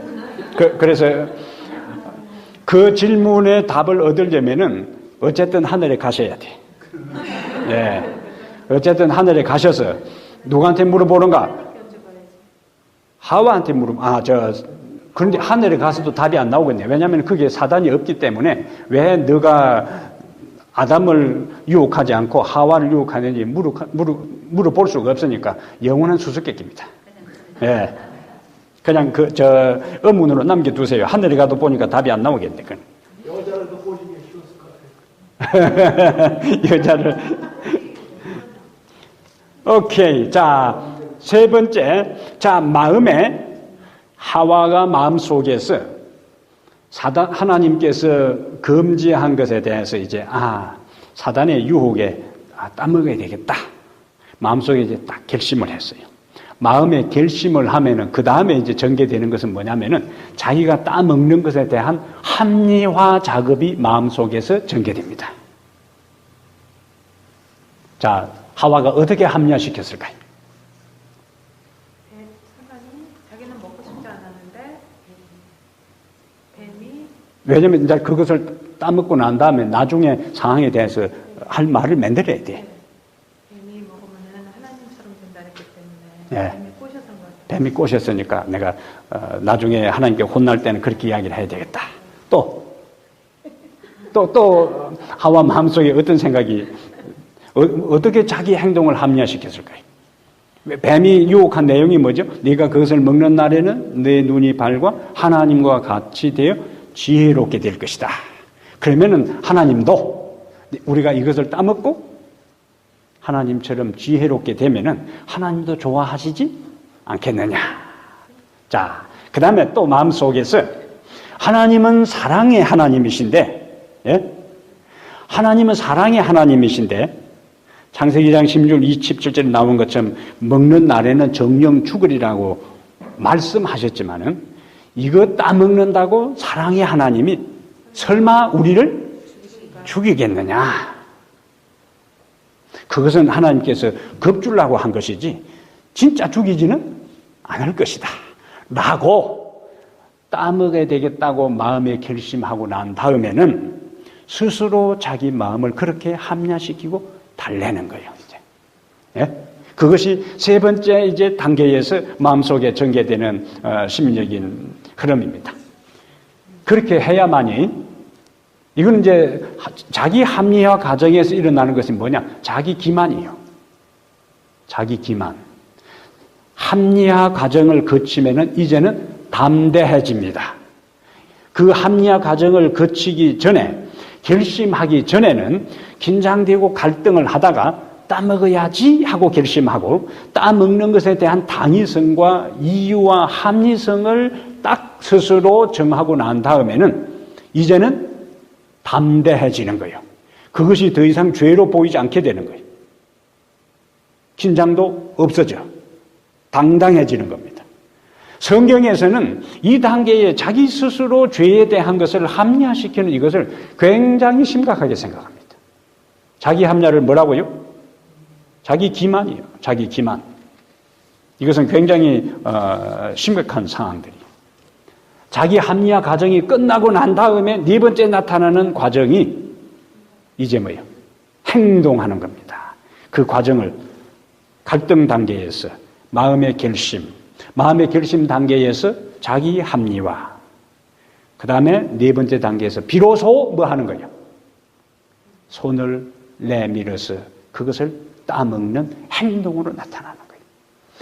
그래서 그 질문에 답을 얻으려면은 어쨌든 하늘에 가셔야 돼. 예. 어쨌든 하늘에 가셔서 누구한테 물어보는가? 하와한테 그런데 하늘에 가서도 답이 안 나오겠네. 왜냐하면 그게 사단이 없기 때문에 왜 너가 아담을 유혹하지 않고 하와를 유혹하는지 물어볼 수가 없으니까 영원한 수수께끼입니다. 예. 그냥 의문으로 남겨두세요. 하늘에 가도 보니까 답이 안 나오겠네. 그건. 여자를 더 꼬시기 쉬웠을 것 같아요. 여자를. 오케이. 자, 세 번째. 자, 하와가 마음 속에서 하나님께서 금지한 것에 대해서 이제, 사단의 유혹에 따먹어야 되겠다. 마음속에 이제 딱 결심을 했어요. 마음에 결심을 하면은 그 다음에 이제 전개되는 것은 뭐냐면은 자기가 따먹는 것에 대한 합리화 작업이 마음속에서 전개됩니다. 자, 하와가 어떻게 합리화시켰을까요? 사단이 자기는 먹고 싶지 않았는데 뱀이 왜냐면 이제 그것을 따먹고 난 다음에 나중에 상황에 대해서 할 말을 만들어야 돼. 뱀이 먹으면 하나님처럼 된다 했기 때문에 예. 뱀이 꼬셨던 것 같아요. 뱀이 꼬셨으니까 내가 나중에 하나님께 혼날 때는 그렇게 이야기를 해야 되겠다. 또 하와 마음속에 어떤 생각이 어떻게 자기 행동을 합리화시켰을까요? 뱀이 유혹한 내용이 뭐죠? 네가 그것을 먹는 날에는 내 눈이 발과 하나님과 같이 되어 지혜롭게 될 것이다. 그러면은 하나님도 우리가 이것을 따먹고 하나님처럼 지혜롭게 되면은 하나님도 좋아하시지 않겠느냐. 자, 그 다음에 또 마음속에서 하나님은 사랑의 하나님이신데, 예? 하나님은 사랑의 하나님이신데 창세기 2장 16, 27절에 나온 것처럼 먹는 날에는 정령 죽으리라고 말씀하셨지만은 이거 따먹는다고 사랑의 하나님이 설마 우리를 죽이겠느냐? 그것은 하나님께서 겁주려고 한 것이지 진짜 죽이지는 않을 것이다 라고 따먹어야 되겠다고 마음에 결심하고 난 다음에는 스스로 자기 마음을 그렇게 합리화시키고 달래는 거예요. 이제. 예? 그것이 세 번째 이제 단계에서 마음속에 전개되는 심리적인 흐름입니다. 그렇게 해야만이 이건 이제 자기 합리화 과정에서 일어나는 것이 뭐냐? 자기 기만이에요. 자기 기만. 합리화 과정을 거치면은 이제는 담대해집니다. 그 합리화 과정을 거치기 전에 결심하기 전에는 긴장되고 갈등을 하다가 따먹어야지 하고 결심하고 따먹는 것에 대한 당위성과 이유와 합리성을 딱 스스로 정하고 난 다음에는 이제는 담대해지는 거예요. 그것이 더 이상 죄로 보이지 않게 되는 거예요. 긴장도 없어져. 당당해지는 겁니다. 성경에서는 이 단계에 자기 스스로 죄에 대한 것을 합리화시키는 이것을 굉장히 심각하게 생각합니다. 자기 합리화를 뭐라고요? 자기 기만이에요. 자기 기만. 이것은 굉장히 심각한 상황들이에요. 자기 합리화 과정이 끝나고 난 다음에 네 번째 나타나는 과정이 이제 뭐예요? 행동하는 겁니다. 그 과정을 갈등 단계에서 마음의 결심 단계에서 자기 합리화, 그 다음에 네 번째 단계에서 비로소 뭐 하는 거예요? 손을 내밀어서 그것을 따먹는 행동으로 나타나는 거예요.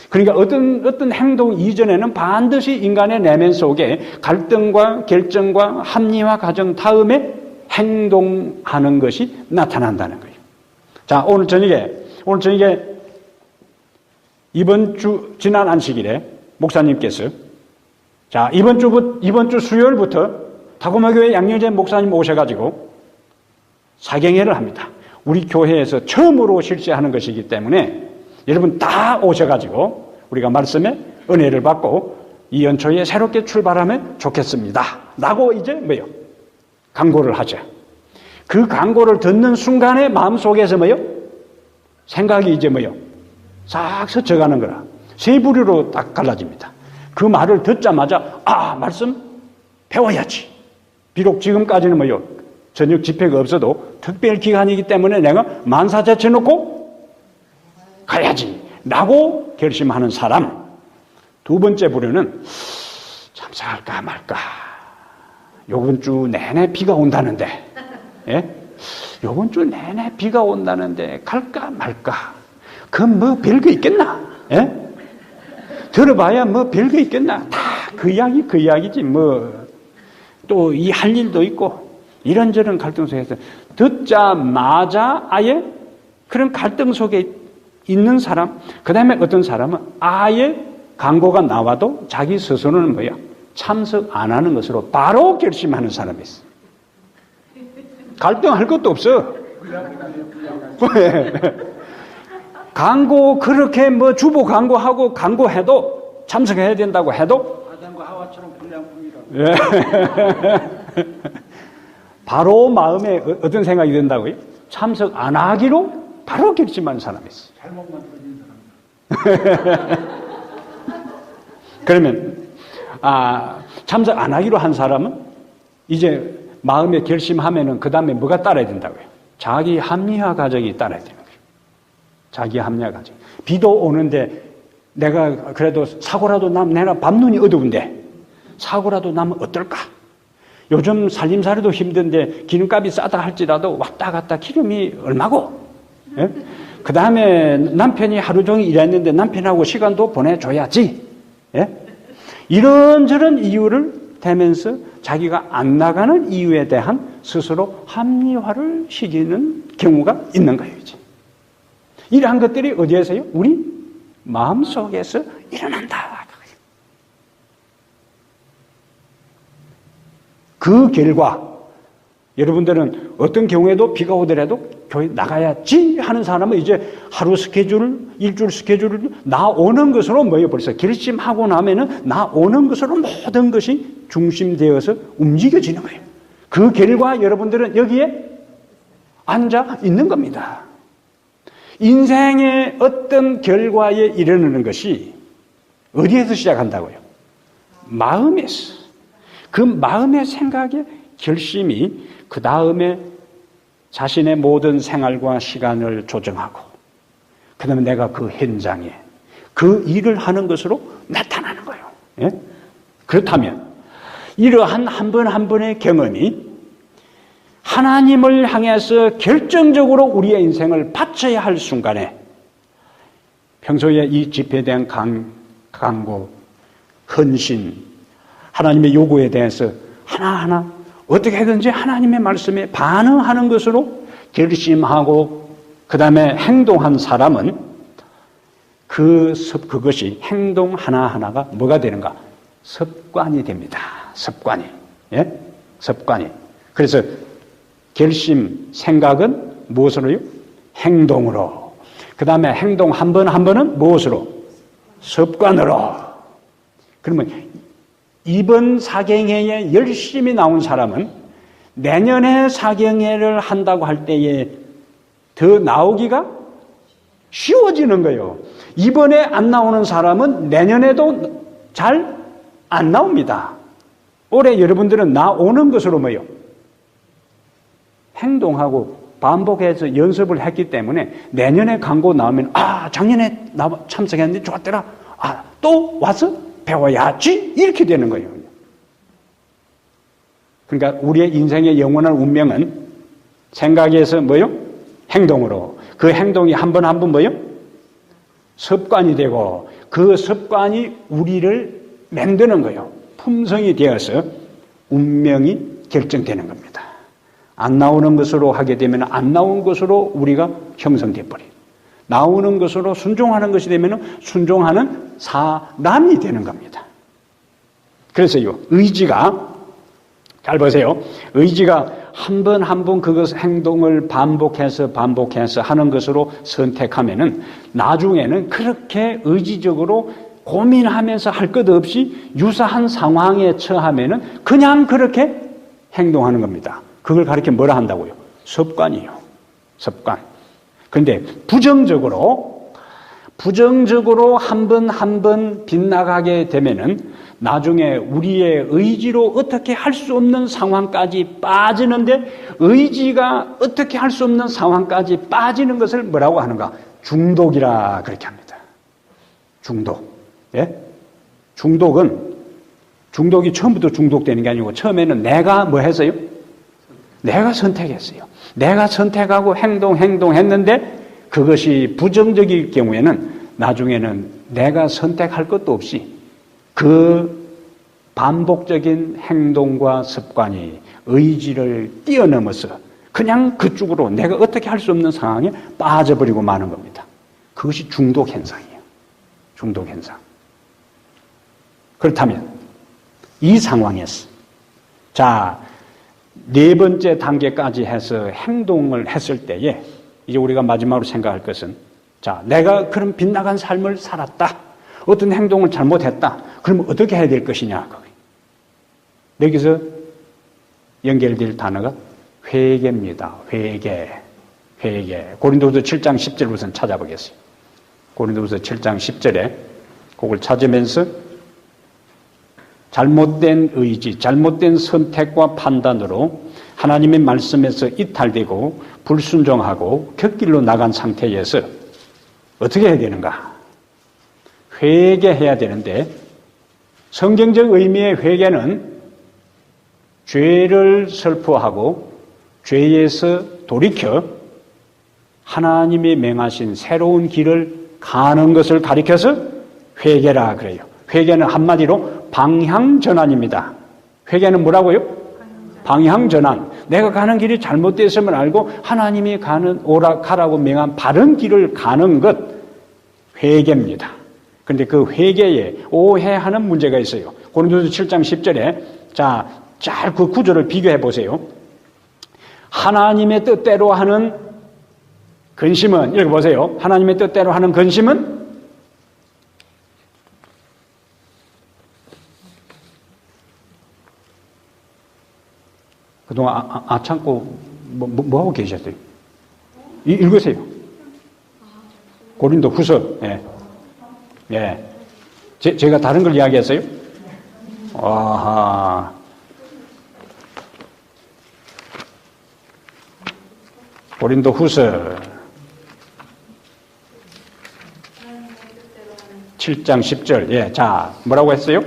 그러니까 어떤 행동 이전에는 반드시 인간의 내면 속에 갈등과 결정과 합리화 과정 다음에 행동하는 것이 나타난다는 거예요. 자, 오늘 저녁에 이번 주 지난 안식일에 목사님께서 자, 이번 주 수요일부터 타고마교회 양녕재 목사님 오셔가지고 사경회를 합니다. 우리 교회에서 처음으로 실시하는 것이기 때문에 여러분 다 오셔가지고 우리가 말씀에 은혜를 받고 이 연초에 새롭게 출발하면 좋겠습니다. 라고 이제 뭐요? 강구를 하죠. 그 강구를 듣는 순간에 마음속에서 뭐요? 생각이 이제 뭐요? 싹 스쳐가는 거라. 세 부류로 딱 갈라집니다. 그 말을 듣자마자 말씀 배워야지. 비록 지금까지는 뭐요? 저녁 집회가 없어도 특별 기간이기 때문에 내가 만사 제쳐놓고 가야지 라고 결심하는 사람. 두 번째 부류는 참석할까 말까. 요번 주 내내 비가 온다는데, 예? 요번 주 내내 비가 온다는데 갈까 말까. 그건 뭐 별거 있겠나? 예? 들어봐야 뭐 별거 있겠나? 다 그 이야기지 뭐. 또 이 할 일도 있고 이런저런 갈등 속에서 듣자마자 아예 그런 갈등 속에 있는 사람, 그 다음에 어떤 사람은 아예 강고가 나와도 자기 스스로는 뭐야? 참석 안 하는 것으로 바로 결심하는 사람이 있어. 갈등할 것도 없어. 강고 그렇게 뭐 주보 강고하고 강고해도 참석해야 된다고 해도 아담과 하와처럼 불량품이라고. 예. 바로 마음에 어떤 생각이 든다고요? 참석 안 하기로 바로 결심하는 사람이 있어. 잘못 만들어진 사람. 그러면 참석 안 하기로 한 사람은 이제 마음에 결심하면은 그 다음에 뭐가 따라야 된다고요? 자기 합리화 과정이 따라야 되는 거예요. 자기 합리화 과정. 비도 오는데 내가 그래도 사고라도 내가 밤눈이 어두운데 사고라도 나면 어떨까? 요즘 살림살이도 힘든데 기름값이 싸다 할지라도 왔다 갔다 기름이 얼마고? 예? 그 다음에 남편이 하루 종일 일했는데 남편하고 시간도 보내줘야지. 예? 이런저런 이유를 대면서 자기가 안 나가는 이유에 대한 스스로 합리화를 시키는 경우가 있는 거예요. 이제. 이러한 것들이 어디에서요? 우리 마음속에서 일어난다. 그 결과 여러분들은 어떤 경우에도 비가 오더라도 교회 나가야지 하는 사람은 이제 하루 스케줄, 일주일 스케줄을 나오는 것으로 뭐예요? 벌써 결심하고 나면은 나오는 것으로 모든 것이 중심되어서 움직여지는 거예요. 그 결과 여러분들은 여기에 앉아 있는 겁니다. 인생의 어떤 결과에 이르는 것이 어디에서 시작한다고요? 마음에서. 그 마음의 생각의 결심이 그 다음에 자신의 모든 생활과 시간을 조정하고 그 다음에 내가 그 현장에 그 일을 하는 것으로 나타나는 거예요. 예? 그렇다면 이러한 한 번 한 번의 경험이 하나님을 향해서 결정적으로 우리의 인생을 바쳐야 할 순간에 평소에 이 집회에 대한 강구, 헌신, 하나님의 요구에 대해서 하나하나 어떻게든지 하나님의 말씀에 반응하는 것으로 결심하고 그 다음에 행동한 사람은 그것이 행동 하나하나가 뭐가 되는가? 습관이 됩니다. 습관이. 예? 습관이. 그래서 결심, 생각은 무엇으로요? 행동으로. 그 다음에 행동 한 번 한 번은 무엇으로? 습관으로. 그러면 이번 사경회에 열심히 나온 사람은 내년에 사경회를 한다고 할 때에 더 나오기가 쉬워지는 거예요. 이번에 안 나오는 사람은 내년에도 잘 안 나옵니다. 올해 여러분들은 나오는 것으로 뭐요? 행동하고 반복해서 연습을 했기 때문에 내년에 광고 나오면 작년에 나 참석했는데 좋았더라. 또 와서 배워야지 이렇게 되는 거예요. 그러니까 우리의 인생의 영원한 운명은 생각에서 뭐요? 행동으로. 그 행동이 한 번 한 번 뭐요? 습관이 되고 그 습관이 우리를 만드는 거예요. 품성이 되어서 운명이 결정되는 겁니다. 안 나오는 것으로 하게 되면 안 나온 것으로 우리가 형성돼 버려요. 나오는 것으로 순종하는 것이 되면 순종하는 사람이 되는 겁니다. 그래서요, 의지가, 잘 보세요. 의지가 한 번 한 번 그것 행동을 반복해서 하는 것으로 선택하면은 나중에는 그렇게 의지적으로 고민하면서 할 것 없이 유사한 상황에 처하면은 그냥 그렇게 행동하는 겁니다. 그걸 가르쳐 뭐라 한다고요? 습관이요. 습관. 그런데 부정적으로 한 번 한 번 빗나가게 되면은 나중에 우리의 의지로 어떻게 할 수 없는 상황까지 빠지는데 의지가 어떻게 할 수 없는 상황까지 빠지는 것을 뭐라고 하는가? 중독이라 그렇게 합니다. 중독. 예? 중독이 처음부터 중독되는 게 아니고 처음에는 내가 뭐 했어요? 내가 선택했어요. 내가 선택하고 행동했는데 그것이 부정적일 경우에는 나중에는 내가 선택할 것도 없이 그 반복적인 행동과 습관이 의지를 뛰어넘어서 그냥 그쪽으로 내가 어떻게 할 수 없는 상황에 빠져버리고 마는 겁니다. 그것이 중독 현상이에요. 중독 현상. 그렇다면 이 상황에서 네 번째 단계까지 해서 행동을 했을 때에 이제 우리가 마지막으로 생각할 것은 내가 그런 빗나간 삶을 살았다. 어떤 행동을 잘못했다. 그러면 어떻게 해야 될 것이냐. 여기서 연결될 단어가 회개입니다. 회개. 고린도후서 7장 10절 우선 찾아보겠습니다. 고린도후서 7장 10절에 그걸 찾으면서 잘못된 의지, 잘못된 선택과 판단으로 하나님의 말씀에서 이탈되고 불순종하고 곁길로 나간 상태에서 어떻게 해야 되는가? 회개해야 되는데 성경적 의미의 회개는 죄를 설포하고 죄에서 돌이켜 하나님이 명하신 새로운 길을 가는 것을 가리켜서 회개라 그래요. 회개는 한마디로 방향전환입니다. 회개는 뭐라고요? 방향전환. 내가 가는 길이 잘못됐음을 알고 하나님이 가라고 명한 바른 길을 가는 것, 회개입니다. 그런데 그 회개에 오해하는 문제가 있어요. 고린도서 7장 10절에 잘 그 구절을 비교해 보세요. 하나님의 뜻대로 하는 근심은, 이렇게 보세요. 하나님의 뜻대로 하는 근심은 그동안 참고 뭐 하고 계셨어요? 읽으세요. 고린도 후서. 예. 예. 제가 다른 걸 이야기했어요? 아하. 고린도 후서 7장 10절. 예. 자, 뭐라고 했어요?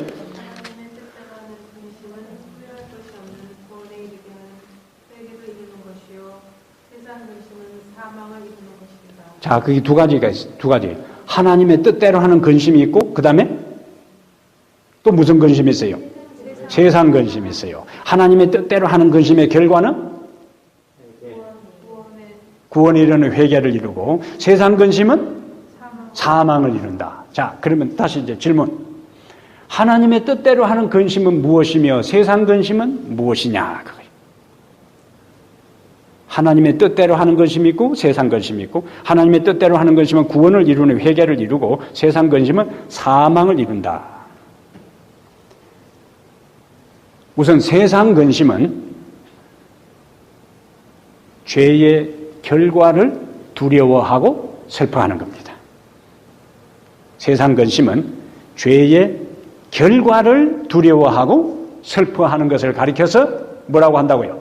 자, 그게 두 가지가 있어요. 두 가지. 하나님의 뜻대로 하는 근심이 있고, 그 다음에 또 무슨 근심이 있어요? 세상 근심이 있어요. 하나님의 뜻대로 하는 근심의 결과는 구원에 이르는 회개를 이루고, 세상 근심은 사망을 이룬다. 자, 그러면 다시 이제 질문. 하나님의 뜻대로 하는 근심은 무엇이며 세상 근심은 무엇이냐? 하나님의 뜻대로 하는 근심이 있고 세상 근심이 있고, 하나님의 뜻대로 하는 근심은 구원을 이루는 회개를 이루고, 세상 근심은 사망을 이룬다. 우선 세상 근심은 죄의 결과를 두려워하고 슬퍼하는 겁니다. 세상 근심은 죄의 결과를 두려워하고 슬퍼하는 것을 가리켜서 뭐라고 한다고요?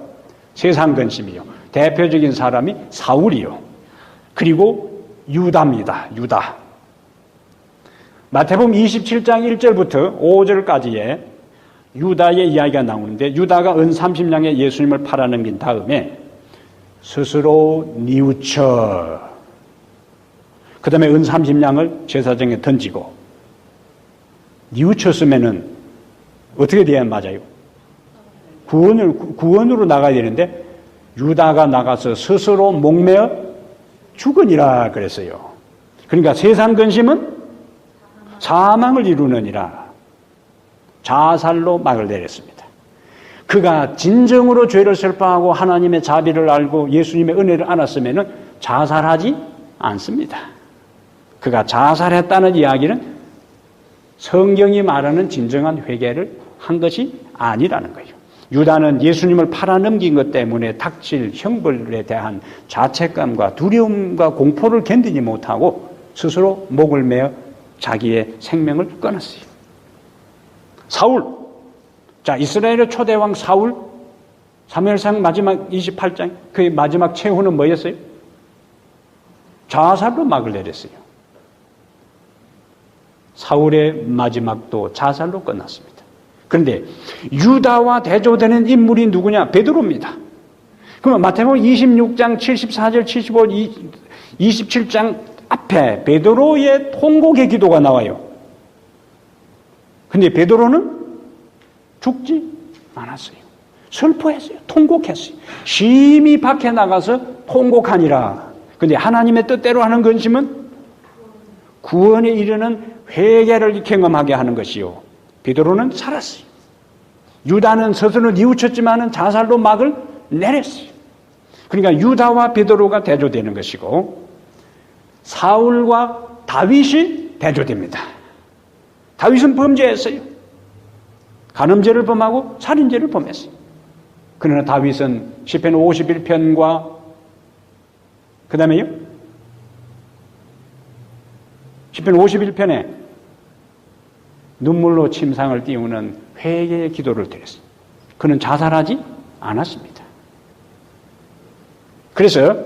세상 근심이요. 대표적인 사람이 사울이요. 그리고 유다입니다. 유다. 마태복음 27장 1절부터 5절까지의 유다의 이야기가 나오는데, 유다가 은 30냥에 예수님을 팔아넘긴 다음에 스스로 뉘우쳐, 그 다음에 은 30냥을 제사장에 던지고, 뉘우쳤으면은 어떻게 돼야 맞아요? 구원으로 나가야 되는데, 유다가 나가서 스스로 목매어 죽으니라 그랬어요. 그러니까 세상 근심은 사망을 이루느니라. 자살로 막을 내렸습니다. 그가 진정으로 죄를 슬퍼하고 하나님의 자비를 알고 예수님의 은혜를 알았으면 자살하지 않습니다. 그가 자살했다는 이야기는 성경이 말하는 진정한 회개를 한 것이 아니라는 거예요. 유다는 예수님을 팔아넘긴 것 때문에 닥칠 형벌에 대한 자책감과 두려움과 공포를 견디지 못하고 스스로 목을 매어 자기의 생명을 끊었어요. 사울. 자, 이스라엘의 초대왕 사울. 사무엘상 마지막 28장, 그의 마지막 최후는 뭐였어요? 자살로 막을 내렸어요. 사울의 마지막도 자살로 끝났습니다. 그런데 유다와 대조되는 인물이 누구냐? 베드로입니다. 그러면 마태복음 26장 74절 75, 27장 앞에 베드로의 통곡의 기도가 나와요. 그런데 베드로는 죽지 않았어요. 슬퍼했어요. 통곡했어요. 심히 밖에 나가서 통곡하니라. 그런데 하나님의 뜻대로 하는 근심은 구원에 이르는 회개를 경험하게 하는 것이요. 베드로는 살았어요. 유다는 스스로 뉘우쳤지만은 자살로 막을 내렸어요. 그러니까 유다와 베드로가 대조되는 것이고, 사울과 다윗이 대조됩니다. 다윗은 범죄했어요. 간음죄를 범하고 살인죄를 범했어요. 그러나 다윗은 시편 51편과 그 다음에요, 시편 51편에 눈물로 침상을 띄우는 회개의 기도를 드렸어요. 그는 자살하지 않았습니다. 그래서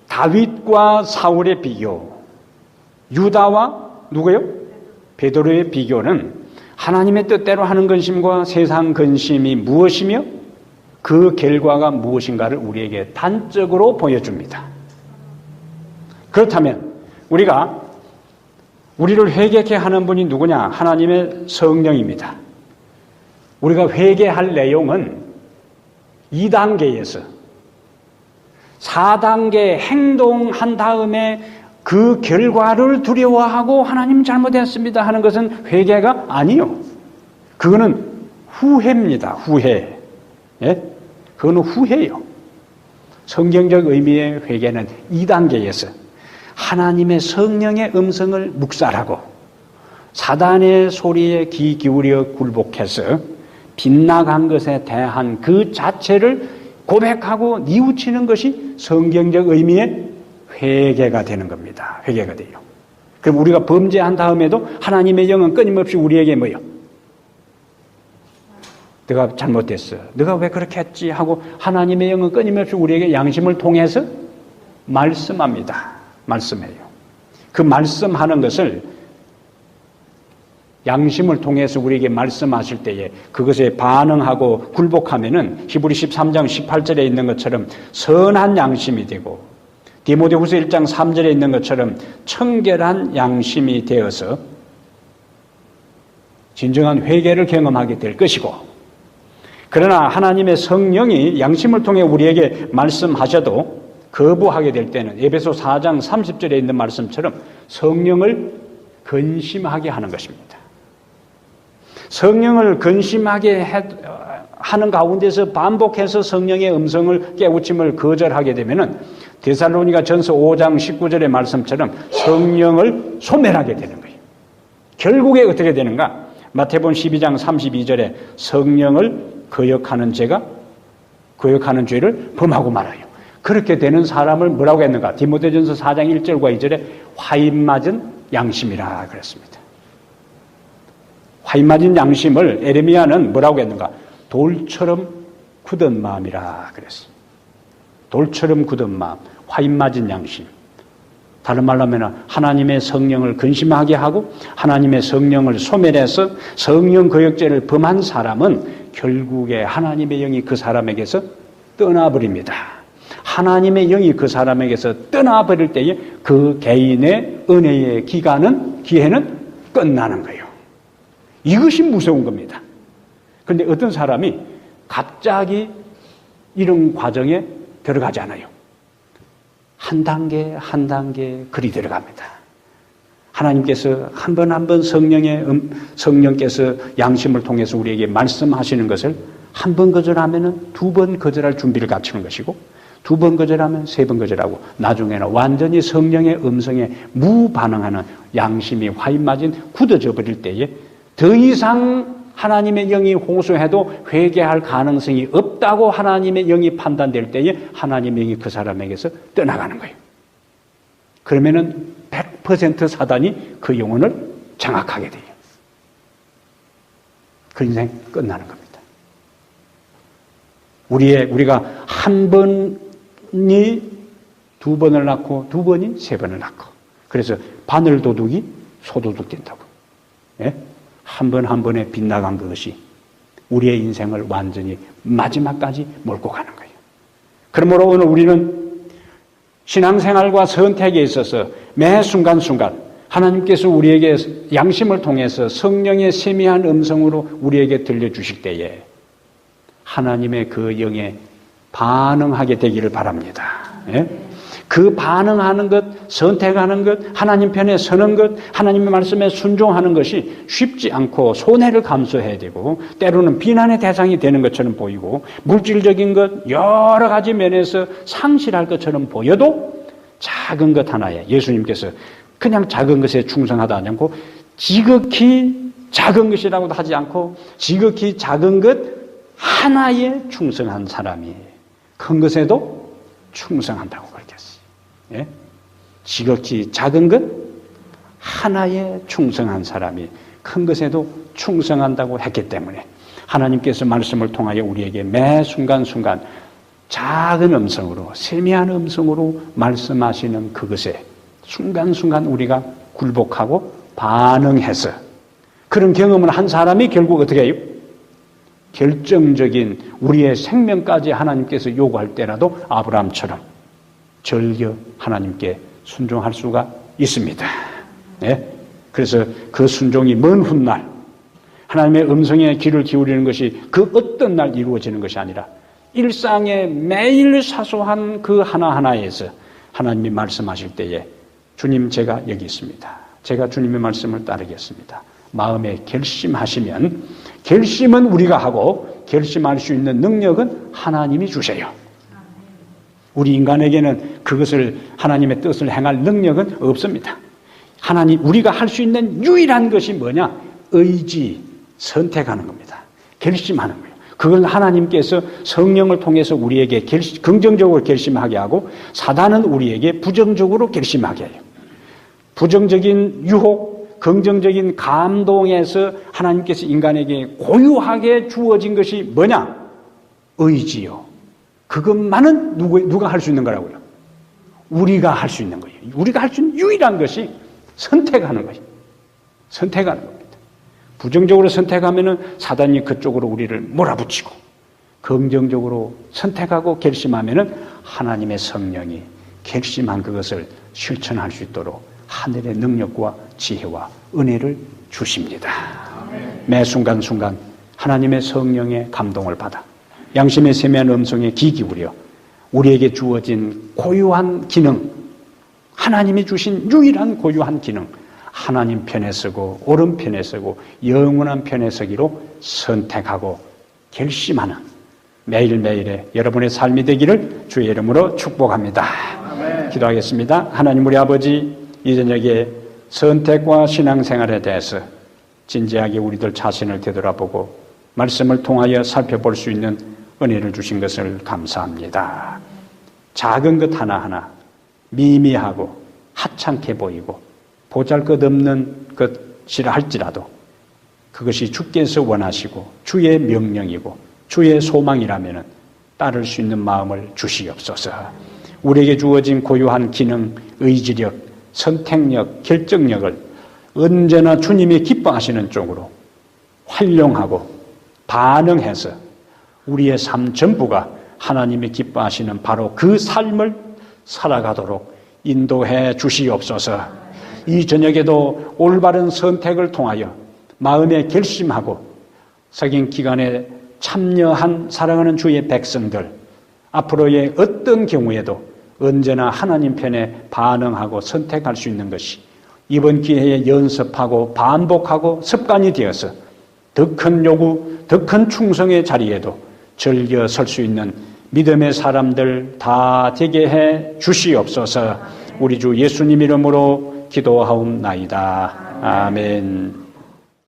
다윗과 사울의 비교, 유다와 누구요? 베드로의 비교는 하나님의 뜻대로 하는 근심과 세상 근심이 무엇이며 그 결과가 무엇인가를 우리에게 단적으로 보여줍니다. 그렇다면 우리를 회개케 하는 분이 누구냐? 하나님의 성령입니다. 우리가 회개할 내용은 2단계에서 4단계 행동한 다음에 그 결과를 두려워하고 하나님 잘못했습니다 하는 것은 회개가 아니요. 그거는 후회입니다. 후회. 예? 그거는 후회요. 성경적 의미의 회개는 2단계에서 하나님의 성령의 음성을 묵살하고 사단의 소리에 귀 기울여 굴복해서 빗나간 것에 대한 그 자체를 고백하고 뉘우치는 것이 성경적 의미의 회개가 되는 겁니다. 회개가 돼요. 그럼 우리가 범죄한 다음에도 하나님의 영은 끊임없이 우리에게 뭐요? 내가 잘못됐어. 내가 왜 그렇게 했지? 하고 하나님의 영은 끊임없이 우리에게 양심을 통해서 말씀합니다. 말씀해요. 그 말씀하는 것을 양심을 통해서 우리에게 말씀하실 때에 그것에 반응하고 굴복하면은 히브리 13장 18절에 있는 것처럼 선한 양심이 되고 디모데후서 1장 3절에 있는 것처럼 청결한 양심이 되어서 진정한 회개를 경험하게 될 것이고, 그러나 하나님의 성령이 양심을 통해 우리에게 말씀하셔도 거부하게 될 때는 에베소 4장 30절에 있는 말씀처럼 성령을 근심하게 하는 것입니다. 성령을 근심하게 하는 가운데서 반복해서 성령의 음성을 깨우침을 거절하게 되면은 데살로니가 전서 5장 19절의 말씀처럼 성령을 소멸하게 되는 거예요. 결국에 어떻게 되는가? 마태복음 12장 32절에 성령을 거역하는 죄를 범하고 말아요. 그렇게 되는 사람을 뭐라고 했는가? 디모데전서 4장 1절과 2절에 화인 맞은 양심이라 그랬습니다. 화인 맞은 양심을 에레미야는 뭐라고 했는가? 돌처럼 굳은 마음이라 그랬습니다. 돌처럼 굳은 마음, 화인 맞은 양심. 다른 말로 하면 하나님의 성령을 근심하게 하고 하나님의 성령을 소멸해서 성령 거역죄를 범한 사람은 결국에 하나님의 영이 그 사람에게서 떠나버립니다. 하나님의 영이 그 사람에게서 떠나버릴 때에 그 개인의 은혜의 기회는 끝나는 거예요. 이것이 무서운 겁니다. 그런데 어떤 사람이 갑자기 이런 과정에 들어가지 않아요. 한 단계 한 단계 그리 들어갑니다. 하나님께서 한 번 한 번 성령께서 양심을 통해서 우리에게 말씀하시는 것을 한 번 거절하면은 두 번 거절할 준비를 갖추는 것이고, 두 번 거절하면 세 번 거절하고, 나중에는 완전히 성령의 음성에 무반응하는 양심이 화인 맞은 굳어져 버릴 때에 더 이상 하나님의 영이 호소해도 회개할 가능성이 없다고 하나님의 영이 판단될 때에 하나님의 영이 그 사람에게서 떠나가는 거예요. 그러면은 100% 사단이 그 영혼을 장악하게 돼요. 그 인생 끝나는 겁니다. 우리가 한 번이 두 번을 낳고 두 번이 세 번을 낳고, 그래서 바늘 도둑이 소도둑 된다고. 예? 한 번 한 번에 빗나간 그것이 우리의 인생을 완전히 마지막까지 몰고 가는 거예요. 그러므로 오늘 우리는 신앙생활과 선택에 있어서 매 순간순간 하나님께서 우리에게 양심을 통해서 성령의 세미한 음성으로 우리에게 들려주실 때에 하나님의 그 영에 반응하게 되기를 바랍니다. 예? 그 반응하는 것, 선택하는 것, 하나님 편에 서는 것, 하나님의 말씀에 순종하는 것이 쉽지 않고 손해를 감수해야 되고, 때로는 비난의 대상이 되는 것처럼 보이고, 물질적인 것 여러 가지 면에서 상실할 것처럼 보여도 작은 것 하나에 예수님께서 그냥 작은 것에 충성하다 하지 않고 지극히 작은 것이라고도 하지 않고 지극히 작은 것 하나에 충성한 사람이 큰 것에도 충성한다고 그랬겠어요. 예? 지극히 작은 것 하나에 충성한 사람이 큰 것에도 충성한다고 했기 때문에 하나님께서 말씀을 통하여 우리에게 매 순간순간 작은 음성으로, 세미한 음성으로 말씀하시는 그것에 순간순간 우리가 굴복하고 반응해서 그런 경험을 한 사람이 결국 어떻게 해요? 결정적인 우리의 생명까지 하나님께서 요구할 때라도 아브라함처럼 절겨 하나님께 순종할 수가 있습니다. 네? 그래서 그 순종이 먼 훗날 하나님의 음성에 귀를 기울이는 것이 그 어떤 날 이루어지는 것이 아니라 일상의 매일 사소한 그 하나하나에서 하나님이 말씀하실 때에 주님 제가 여기 있습니다. 제가 주님의 말씀을 따르겠습니다. 마음에 결심하시면 결심은 우리가 하고 결심할 수 있는 능력은 하나님이 주세요. 우리 인간에게는 그것을 하나님의 뜻을 행할 능력은 없습니다. 하나님 우리가 할 수 있는 유일한 것이 뭐냐? 의지, 선택하는 겁니다. 결심하는 거예요. 그건 하나님께서 성령을 통해서 우리에게 긍정적으로 결심하게 하고 사단은 우리에게 부정적으로 결심하게 해요. 부정적인 유혹, 긍정적인 감동에서 하나님께서 인간에게 고유하게 주어진 것이 뭐냐? 의지요. 그것만은 누가 할 수 있는 거라고요? 우리가 할 수 있는 거예요. 우리가 할 수 있는 유일한 것이 선택하는 거예요. 선택하는 겁니다. 부정적으로 선택하면은 사단이 그쪽으로 우리를 몰아붙이고, 긍정적으로 선택하고 결심하면은 하나님의 성령이 결심한 그것을 실천할 수 있도록 하늘의 능력과 지혜와 은혜를 주십니다. 매 순간순간 하나님의 성령의 감동을 받아 양심의 세미한 음성에 귀 기울여 우리에게 주어진 고유한 기능, 하나님이 주신 유일한 고유한 기능, 하나님 편에 서고 옳은 편에 서고 영원한 편에 서기로 선택하고 결심하는 매일매일의 여러분의 삶이 되기를 주의 이름으로 축복합니다. 아멘. 기도하겠습니다. 하나님 우리 아버지, 이 저녁에 선택과 신앙생활에 대해서 진지하게 우리들 자신을 되돌아보고 말씀을 통하여 살펴볼 수 있는 은혜를 주신 것을 감사합니다. 작은 것 하나하나 미미하고 하찮게 보이고 보잘것없는 것이라 할지라도 그것이 주께서 원하시고 주의 명령이고 주의 소망이라면 따를 수 있는 마음을 주시옵소서. 우리에게 주어진 고유한 기능, 의지력, 선택력, 결정력을 언제나 주님이 기뻐하시는 쪽으로 활용하고 반응해서 우리의 삶 전부가 하나님이 기뻐하시는 바로 그 삶을 살아가도록 인도해 주시옵소서. 이 저녁에도 올바른 선택을 통하여 마음에 결심하고 석인 기간에 참여한 사랑하는 주의 백성들, 앞으로의 어떤 경우에도 언제나 하나님 편에 반응하고 선택할 수 있는 것이 이번 기회에 연습하고 반복하고 습관이 되어서 더 큰 요구, 더 큰 충성의 자리에도 즐겨 설 수 있는 믿음의 사람들 다 되게 해 주시옵소서. 우리 주 예수님 이름으로 기도하옵나이다. 아멘.